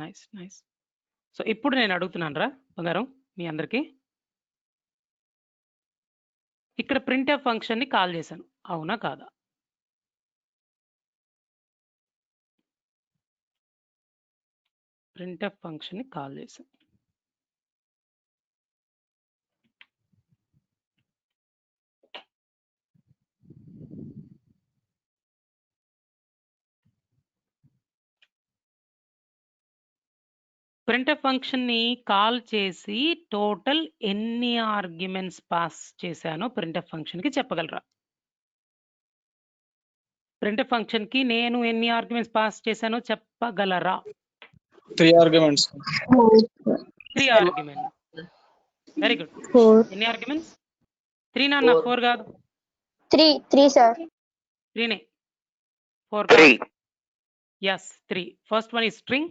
Nice nice. So ఇప్పుడు నేను అడుగుతున్నాను రా బంగారం మీ అందరికి, ఇక్కడ ప్రింట్ఎఫ్ ఫంక్షన్ ని కాల్ చేశాను, అవునా కాదా? ప్రింట్ఎఫ్ ఫంక్షన్ ని కాల్ చేశాను. ప్రింట్ఎఫ్ ఫంక్షన్ ని కాల్ చేసి టోటల్ ఎన్ని ఆర్గ్యుమెంట్స్ పాస్ చేశానో ప్రింట్ఎఫ్ ఫంక్షన్ కి చెప్పగలరా? ప్రింట్ఎఫ్ ఫంక్షన్ కి నేను ఎన్ని ఆర్గ్యుమెంట్స్ పాస్ చేశానో చెప్పగలరా? 3 arguments. 3 ఆర్గ్యుమెంట్స్. Very good. 4. ఎన్ని ఆర్గ్యుమెంట్స్? 3 నాన్న, 4 కాదు. 3, sir. 3నే. 4 3. Yes, 3. First one is string,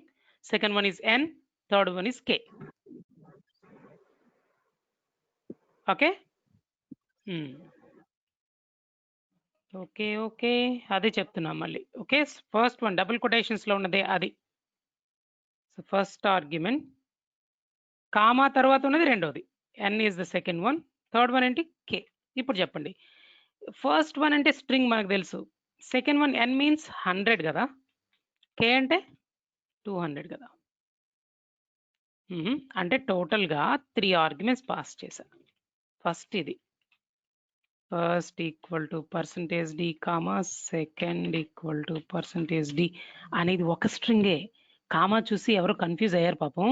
second one is n, third one is k. Okay? Okay అదే చెప్తున్నా మళ్ళీ. Okay, first one double quotations లో ఉన్నదే అది. సో ఫస్ట్ ఆర్గ్యుమెంట్, కామా తర్వాత ఉన్నది రెండోది, n is the second one, third one ఏంటి k. ఇప్పుడు చెప్పండి, ఫస్ట్ వన్ అంటే స్ట్రింగ్ మనకు తెలుసు, సెకండ్ వన్ n మీన్స్ 100 కదా, k అంటే 200 కదా. అంటే టోటల్గా 3 ఆర్గ్యుమెంట్స్ పాస్ చేశాను. ఫస్ట్ ఇది first equal to %d comma second equal to %d అనేది ఒక స్ట్రింగే. కామా చూసి ఎవరు కన్ఫ్యూజ్ అయ్యారు పాపం,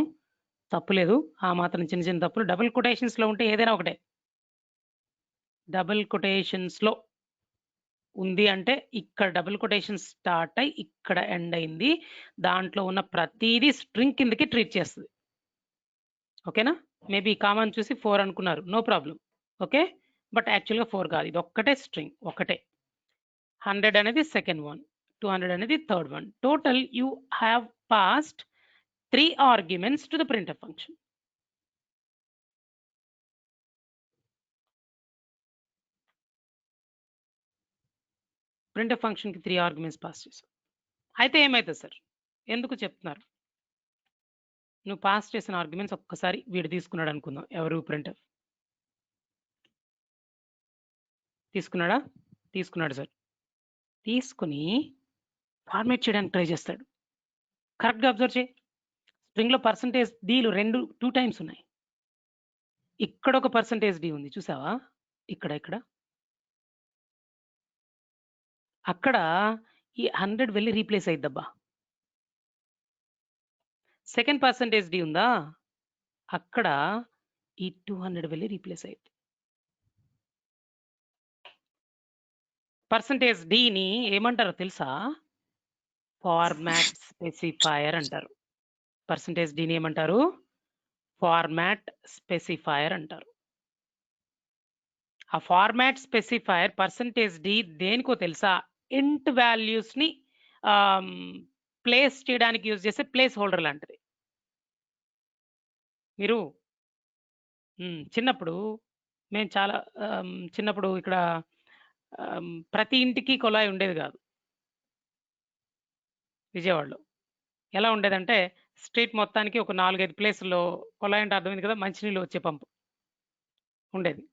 తప్పులేదు, ఆ మాత్రం చిన్న చిన్న తప్పులు. డబుల్ కొటేషన్స్ లో ఉంటే ఏదైనా ఒకటే, డబుల్ కొటేషన్స్ లో ఉంది అంటే ఇక్కడ డబుల్ కొటేషన్ స్టార్ట్ అయ్యి ఇక్కడ ఎండ్ అయింది, దాంట్లో ఉన్న ప్రతిదీ స్ట్రింగ్ కిందకి ట్రీట్ చేస్తుంది. ఓకేనా? మేబీ కామన్ చూసి 4 అనుకున్నారు, నో ప్రాబ్లం. ఓకే, బట్ యాక్చువల్గా 4 కాదు, ఇది ఒక్కటే స్ట్రింగ్, ఒకటే. 100 అనేది సెకండ్ వన్, 200 అనేది third one. Total you have passed 3 arguments to the printf function. Printf ఫంక్షన్కి 3 ఆర్గ్యుమెంట్స్ పాస్ చేసాం. అయితే ఏమవుతుంది సార్, ఎందుకు చెప్తున్నారు? నువ్వు పాస్ చేసిన ఆర్గ్యుమెంట్స్ ఒక్కసారి వీడు తీసుకున్నాడు అనుకుందాం, ఎవరు? ప్రింట్ఎఫ్ తీసుకున్నాడా? తీసుకున్నాడు సార్. తీసుకుని ఫార్మేట్ చేయడానికి ట్రై చేస్తాడు. కరెక్ట్గా అబ్జర్వ్ చేయి, స్ట్రింగ్లో పర్సంటేజ్ డీలు 2 టైమ్స్ ఉన్నాయి. ఇక్కడ ఒక పర్సంటేజ్ డి ఉంది చూసావా, ఇక్కడ అక్కడ ఈ 100 వెళ్ళి రీప్లేస్ అయిద్దబ్బా. సెకండ్ పర్సంటేజ్ డి ఉందా, అక్కడ ఈ 200 వెళ్ళి రీప్లేస్ అయ్యింది. పర్సంటేజ్ డిని ఏమంటారో తెలుసా? ఫార్మాట్ స్పెసిఫైయర్ అంటారు. పర్సంటేజ్ డిని ఏమంటారు? ఫార్మాట్ స్పెసిఫైయర్ అంటారు. ఆ ఫార్మాట్ స్పెసిఫైయర్ పర్సంటేజ్ డి దేనికో తెలుసా? ఇంట్ వాల్యూస్ని ప్లేస్ చేయడానికి యూజ్ చేసే ప్లేస్ హోల్డర్ లాంటిది. మీరు చిన్నప్పుడు మేము చాలా చిన్నప్పుడు ఇక్కడ ప్రతి ఇంటికి కొలాయి ఉండేది కాదు విజయవాడలో. ఎలా ఉండేదంటే స్ట్రీట్ మొత్తానికి ఒక 4-5 ప్లేసుల్లో కొలాయి అంటే అర్థమైంది కదా, మంచినీళ్ళు వచ్చే పంపు ఉండేది.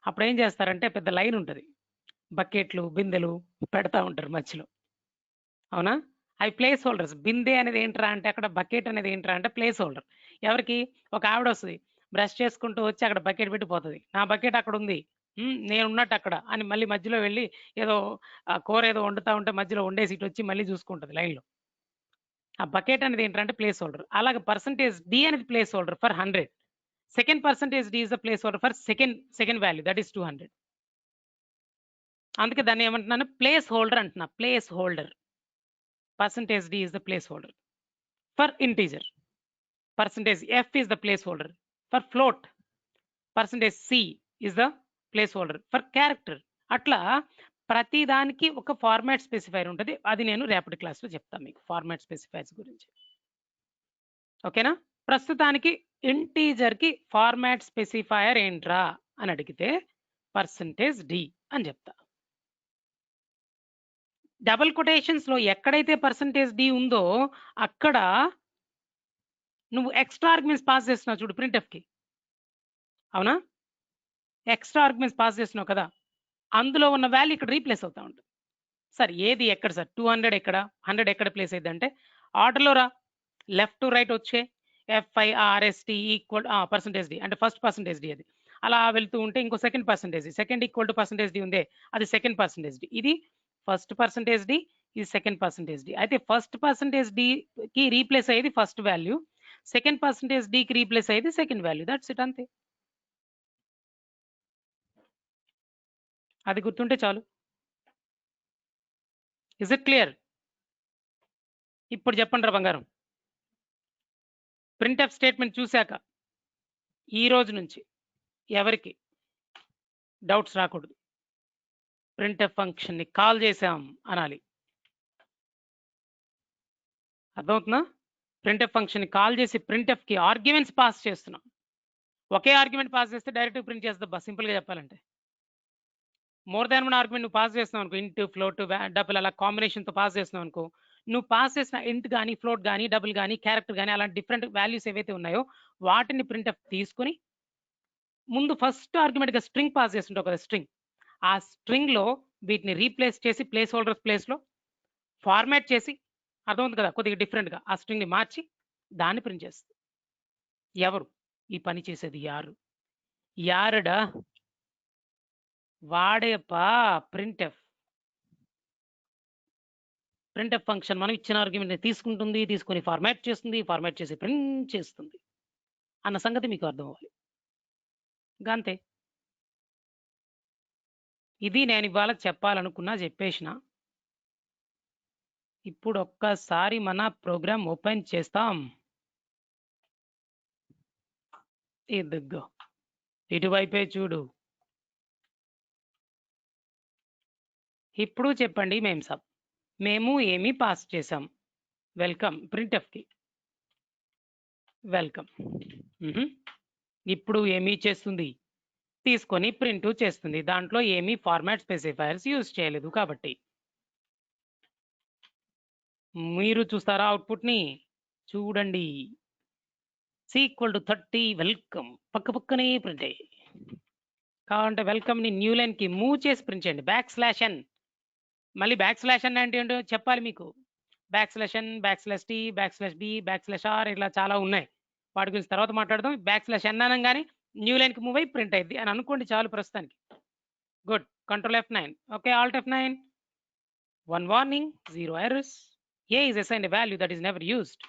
అప్పుడు ఏం చేస్తారంటే పెద్ద లైన్ ఉంటుంది, బకెట్లు బిందెలు పెడతా ఉంటారు మధ్యలో, అవునా? అవి ప్లేస్ హోల్డర్స్. బిందె అనేది ఏంట్రా అంటే అక్కడ, బకెట్ అనేది ఏంట్రా అంటే ప్లేస్ హోల్డర్. ఎవరికి? ఒక ఆవిడ వస్తుంది, బ్రష్ చేసుకుంటూ వచ్చి అక్కడ బకెట్ పెట్టిపోతుంది, నా బకెట్ అక్కడ ఉంది, నేను ఉన్నట్టు అక్కడ అని మళ్ళీ మధ్యలో వెళ్ళి ఏదో కూర ఏదో వండుతూ ఉంటే మధ్యలో వండేసి ఇటు వచ్చి మళ్ళీ చూసుకుంటుంది లైన్లో. ఆ బకెట్ అనేది ఏంటంటే ప్లేస్ హోల్డర్. అలాగే పర్సంటేజ్ డి అనేది placeholder for 100. Second percentage d is the placeholder for second value, that is 200. అందుకే దాన్ని ఏమంటున్నాను? ప్లేస్ హోల్డర్ అంటున్నా. Placeholder. Percentage d is the placeholder for integer. Percentage f is the placeholder for float. Percentage c is the placeholder for character. అట్లా ప్రతి దానికి ఒక format specifier ఉంటుంది. అది నేను రేపటి క్లాస్లో చెప్తాను మీకు ఫార్మాట్ స్పెసిఫైర్స్ గురించి. ఓకేనా? ప్రస్తుతానికి ఇంటీజర్కి ఫార్మాట్ స్పెసిఫైయర్ ఏంట్రా అని అడిగితే పర్సంటేజ్ డి అని చెప్తా. డబుల్ కొటేషన్స్లో ఎక్కడైతే పర్సంటేజ్ డి ఉందో అక్కడ నువ్వు ఎక్స్ట్రా ఆర్గ్యుమెంట్స్ పాస్ చేస్తున్నావు చూడు ప్రింట్ఎఫ్కి, అవునా? ఎక్స్ట్రా ఆర్గ్యుమెంట్స్ పాస్ చేస్తున్నావు కదా, అందులో ఉన్న వాల్యూ ఇక్కడ రీప్లేస్ అవుతా ఉంటుంది. సార్ ఏది ఎక్కడ సార్? 200 ఎక్కడ, 100 ఎక్కడ ప్లేస్ అయింది అంటే ఆర్డర్లో రా, లెఫ్ట్ టు రైట్ వచ్చే FIRST ఈక్వల్ పర్సంటేజ్ డి అంటే ఫస్ట్ పర్సంటేజ్ డి. అది అలా వెళ్తూ ఉంటే ఇంకో second percentage d, second equal to percentage d ఉందే, అది సెకండ్ పర్సంటేజ్ డి. ఇది ఫస్ట్ పర్సంటేజ్ డి, ఇది సెకండ్ పర్సంటేజ్ డి. అయితే ఫస్ట్ పర్సంటేజ్ డికి రీప్లేస్ అయ్యేది ఫస్ట్ వాల్యూ, సెకండ్ పర్సంటేజ్ డికి రీప్లేస్ అయ్యేది సెకండ్ వాల్యూ. దట్స్ ఇట్, అంతే. అది గుర్తుంటే చాలు. Is it clear? ఇప్పుడు చెప్పండి రా బంగారం, ప్రింట్ఎఫ్ స్టేట్మెంట్ చూశాక ఈ రోజు నుంచి ఎవరికి డౌట్స్ రాకూడదు. ప్రింట్ఎఫ్ ఫంక్షన్ని కాల్ చేసాం అనాలి. అర్థమవుతుందా? ప్రింట్ఎఫ్ ఫంక్షన్ని కాల్ చేసి ప్రింట్ఎఫ్కి ఆర్గ్యుమెంట్స్ పాస్ చేస్తున్నాం. ఒకే ఆర్గ్యుమెంట్ పాస్ చేస్తే డైరెక్ట్ ప్రింట్ చేస్తా, సింపుల్గా చెప్పాలంటే. మోర్ దాన్ వన్ ఆర్గ్యుమెంట్ నువ్వు పాస్ చేస్తున్నావు అనుకో, ఇంట్ ఫ్లోట్ డబుల్ అలా కాంబినేషన్తో పాస్ చేస్తున్నావు అనుకో, నువ్వు పాస్ చేసిన ఇంట్ కానీ ఫ్లోట్ కానీ డబుల్ కానీ క్యారెక్టర్ కానీ అలాంటి డిఫరెంట్ వాల్యూస్ ఏవైతే ఉన్నాయో వాటిని ప్రింట్ఎఫ్ తీసుకుని ముందు ఫస్ట్ ఆర్గ్యుమెంట్గా స్ట్రింగ్ పాస్ చేస్తుంటావు కదా, స్ట్రింగ్, ఆ స్ట్రింగ్లో వీటిని రీప్లేస్ చేసి ప్లేస్ హోల్డర్స్ ప్లేస్లో ఫార్మాట్ చేసి, అర్థమవుతుంది కదా, కొద్దిగా డిఫరెంట్గా ఆ స్ట్రింగ్ని మార్చి దాన్ని ప్రింట్ చేస్తుంది. ఎవరు ఈ పని చేసేది? యారుడా వాడేపా ప్రింట్ఎఫ్. ప్రింట్ఎఫ్ ఫంక్షన్ మనం ఇచ్చిన ఆర్గ్యుమెంట్ని తీసుకుంటుంది, తీసుకొని ఫార్మాట్ చేస్తుంది, ఫార్మాట్ చేసి ప్రింట్ చేస్తుంది అన్న సంగతి మీకు అర్థం అవ్వాలి. అంతే. ఇది నేను ఇవాళ చెప్పాలనుకున్నా, చెప్పేసిన. ఇప్పుడు ఒక్కసారి మన ప్రోగ్రామ్ ఓపెన్ చేస్తాం. ఇదిగో ఇటువైపే చూడు. ఇప్పుడు చెప్పండి మేము ఏమి పాస్ చేసాం? వెల్కమ్ ప్రింట్ఎఫ్కి వెల్కమ్. ఇప్పుడు ఏమి చేస్తుంది? తీసుకొని ప్రింట్ చేస్తుంది. దాంట్లో ఏమి ఫార్మాట్ స్పెసిఫైయర్స్ యూజ్ చేయలేదు కాబట్టి. మీరు చూస్తారా అవుట్పుట్ని? చూడండి. C=30 వెల్కమ్ పక్కనే ప్రింట్ అయ్యి. కావాలంటే వెల్కమ్ని న్యూ లైన్కి మూవ్ చేసి ప్రింట్ చేయండి. \n. మళ్ళీ \n అంటే ఏంటో చెప్పాలి మీకు. n, /t, /b, /r ఇట్లా చాలా ఉన్నాయి. వాటి గురించి తర్వాత మాట్లాడదాం. /n అనగానే న్యూ లైన్కి మూవ్ అయ్యి ప్రింట్ అయింది అని అనుకోండి చాలు ప్రస్తుతానికి. Good. Control F9. Okay, Alt F9. One warning, 0 errors. A is assigned a value that is never used.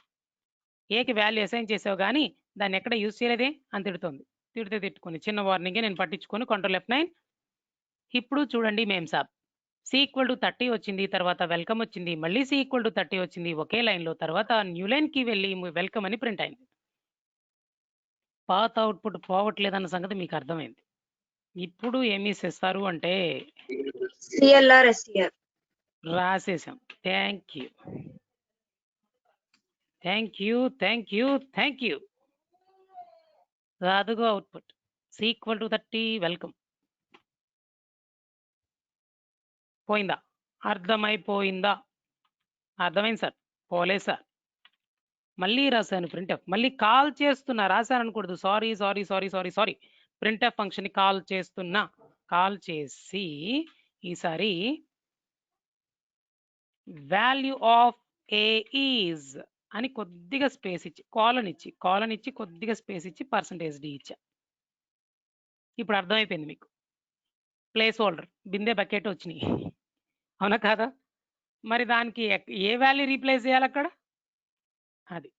ఏకి వాల్యూ అసైన్ చేసావు కానీ దాన్ని ఎక్కడ యూజ్ చేయలేదే అని తిడుతుంది. తిట్టుకొని చిన్న వార్నింగే, నేను పట్టించుకొని కంట్రోల్ F9. ఇప్పుడు చూడండి మేం సాబ్, C=30 వచ్చింది, తర్వాత వెల్కమ్ వచ్చింది, మళ్ళీ C=30 వచ్చింది ఒకే లైన్లో, తర్వాత న్యూ లైన్కి వెళ్ళి వెల్కమ్ అని ప్రింట్ అయింది. పాత అవుట్పుట్ పోవట్లేదన్న సంగతి మీకు అర్థమైంది. ఇప్పుడు ఏమి చేస్తారు అంటే CLR SCR. రాసేసాం. Thank you, thank you, thank you, thank you. అదుగో అవుట్పుట్ C=30 వెల్కమ్. పోయిందా? అర్థమైపోయిందా? అర్థమైంది సార్? పోలే సార్. మళ్ళీ రాశాను ప్రింట్ఎఫ్. మళ్ళీ కాల్ చేస్తున్నా, రాశాను అనకూడదు. Sorry sorry sorry sorry sorry. Printf ఫంక్షన్ని కాల్ చేస్తున్నా. కాల్ చేసి ఈసారి వాల్యూ ఆఫ్ ఏ ఈజ్ అని కొద్దిగా స్పేస్ ఇచ్చి కాలన్ ఇచ్చి కొద్దిగా స్పేస్ ఇచ్చి %d ఇచ్చా. ఇప్పుడు అర్థమైపోయింది మీకు. ప్లేస్ హోల్డర్ బిందె బకెట్ వచ్చినాయి, అవునా కాదా? మరి దానికి ఏ వాల్యూ రీప్లేస్ చేయాలి అక్కడ? అది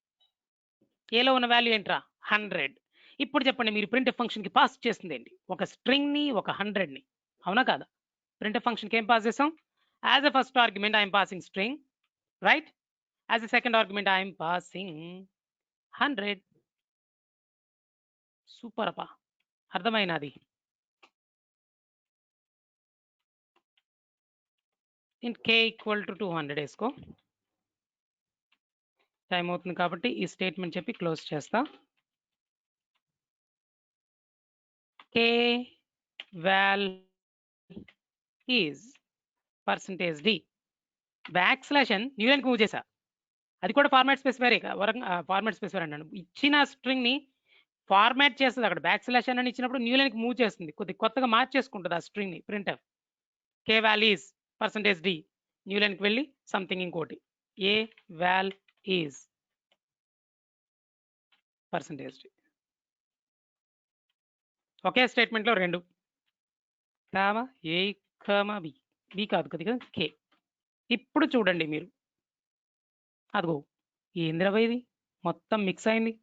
ఏలో ఉన్న వాల్యూ ఏంట్రా? 100. ఇప్పుడు చెప్పండి, మీరు ప్రింట్ఎఫ్ ఫంక్షన్కి పాస్ చేస్తుంది ఏంటి? ఒక స్ట్రింగ్ని, ఒక 100ని, అవునా కాదా? ప్రింట్ఎఫ్ ఫంక్షన్కి ఏం పాస్ చేసాం? As a first argument I'm passing string, right? As a second argument I'm passing 100. Super అప్పా, అర్థమైనది. ఇన్ k = 200 వేసుకో. టైం అవుతుంది కాబట్టి ఈ స్టేట్మెంట్ చెప్పి క్లోజ్ చేస్తా. k val is %d /n new లైన్కి మూవ్ చేసా. అది కూడా ఫార్మాట్ స్పెసిఫైర్. ఫార్మాట్ స్పెసిఫైర్ అన్నాను. ఇచ్చిన స్ట్రింగ్ని ఫార్మాట్ చేస్తుంది అక్కడ. /n అని ఇచ్చినప్పుడు న్యూ లైన్కి మూవ్ చేస్తుంది, కొత్తగా మార్చేసుకుంటుంది ఆ స్ట్రింగ్ని. Printf k val is %d new లైన్కి వెళ్ళి సంథింగ్ ఇంకోటి a val is %d. ఒకే స్టేట్మెంట్లో రెండు, కామా ఏ కామా బి, బి కాదు కొద్దిగా కే. ఇప్పుడు చూడండి మీరు, అదిగో ఏందిరా ఇది మొత్తం మిక్స్ అయింది.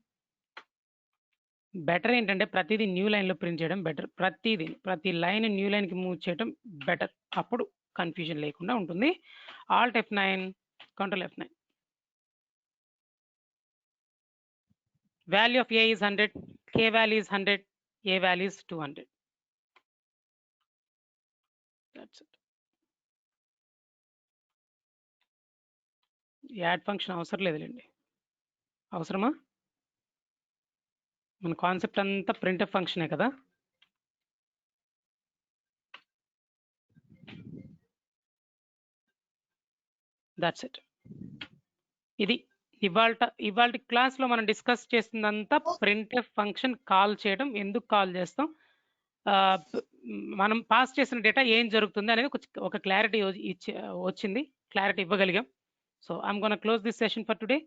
బెటర్ ఏంటంటే ప్రతిదీ న్యూ లైన్లో ప్రింట్ చేయడం బెటర్. ప్రతి లైన్ న్యూ లైన్కి మూవ్ చేయడం బెటర్. అప్పుడు కన్ఫ్యూజన్ లేకుండా ఉంటుంది. Alt F9, control F9. Value of A is 100, k value is 100, a value is 200. That's it. Add function అవసరం లేదులేండి. అవసరమా? మన కాన్సెప్ట్ అంతా ప్రింట్ఎఫ్ ఫంక్షనే కదా. That's it. ఇది ఇవాళ క్లాస్లో మనం డిస్కస్ చేస్తుందంతా ప్రింట్ఎఫ్ ఫంక్షన్ కాల్ చేయడం, ఎందుకు కాల్ చేస్తాం, మనం పాస్ చేసిన డేటా ఏం జరుగుతుంది అనేది ఒక క్లారిటీ వచ్చింది, క్లారిటీ ఇవ్వగలిగాం. So I'm gonna close this session for today.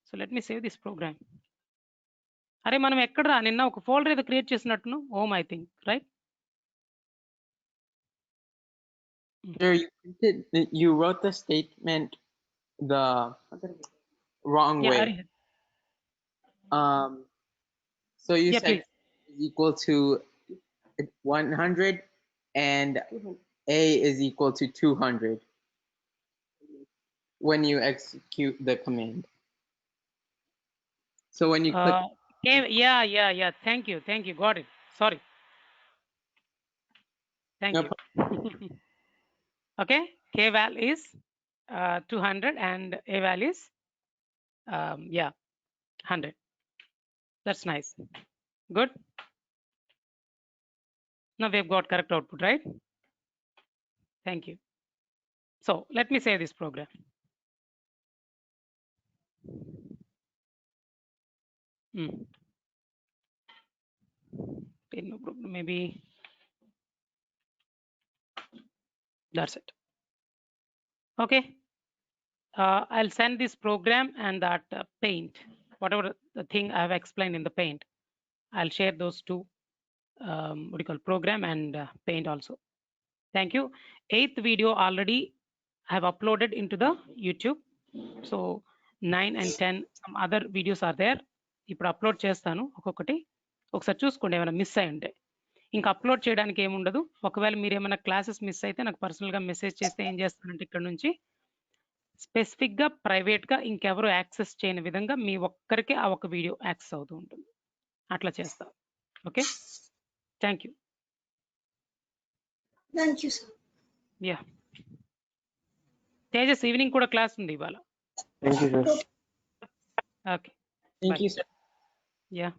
So let me save this program. అరే మనం ఎక్కడరా నిన్న ఒక ఫోల్డర్ ఏదో క్రియేట్ చేసినట్టును, um I think, right? You wrote the statement the wrong way. So you said please. is equal to 100 and A is equal to 200 when you execute the command. So when you click yeah, thank you, got it. Sorry, thank No you. Okay, k val is 200 and a val is 100. That's nice. Good. Now we've got correct output, right? Thank you. So let me save this program. No problem. Maybe that's it. Okay. I'll send this program and that paint, whatever the thing I have explained in the paint. I'll share those two, what do you call, program and paint also. Thank you. 8th video already I have uploaded into the YouTube. So 9 and 10 some other videos are there. ఇప్పుడు upload చేస్తాను ఒక్కొక్కటి, ఒకసారి చూసుకోండి ఏమైనా miss అయి ఉంటే. ఇంకా upload చేయడానికి ఏముండదు. ఒకవేళ మీరు ఏమైనా క్లాసెస్ మిస్ అయితే నాకు పర్సనల్గా మెసేజ్ చేస్తే ఏం చేస్తానంటే ఇక్కడ నుంచి స్పెసిఫిక్గా ప్రైవేట్గా ఇంకెవరు యాక్సెస్ చేయని విధంగా మీ ఒక్కరికి ఆ ఒక వీడియో యాక్సెస్ అవుతూ ఉంటుంది. అట్లా చేస్తాం. Okay, thank you. Thank you, sir. Yeah, Tejas evening కూడా క్లాస్ ఉంది ఇవాళ. Thank you sir. Okay, Thank you, sir. Yeah.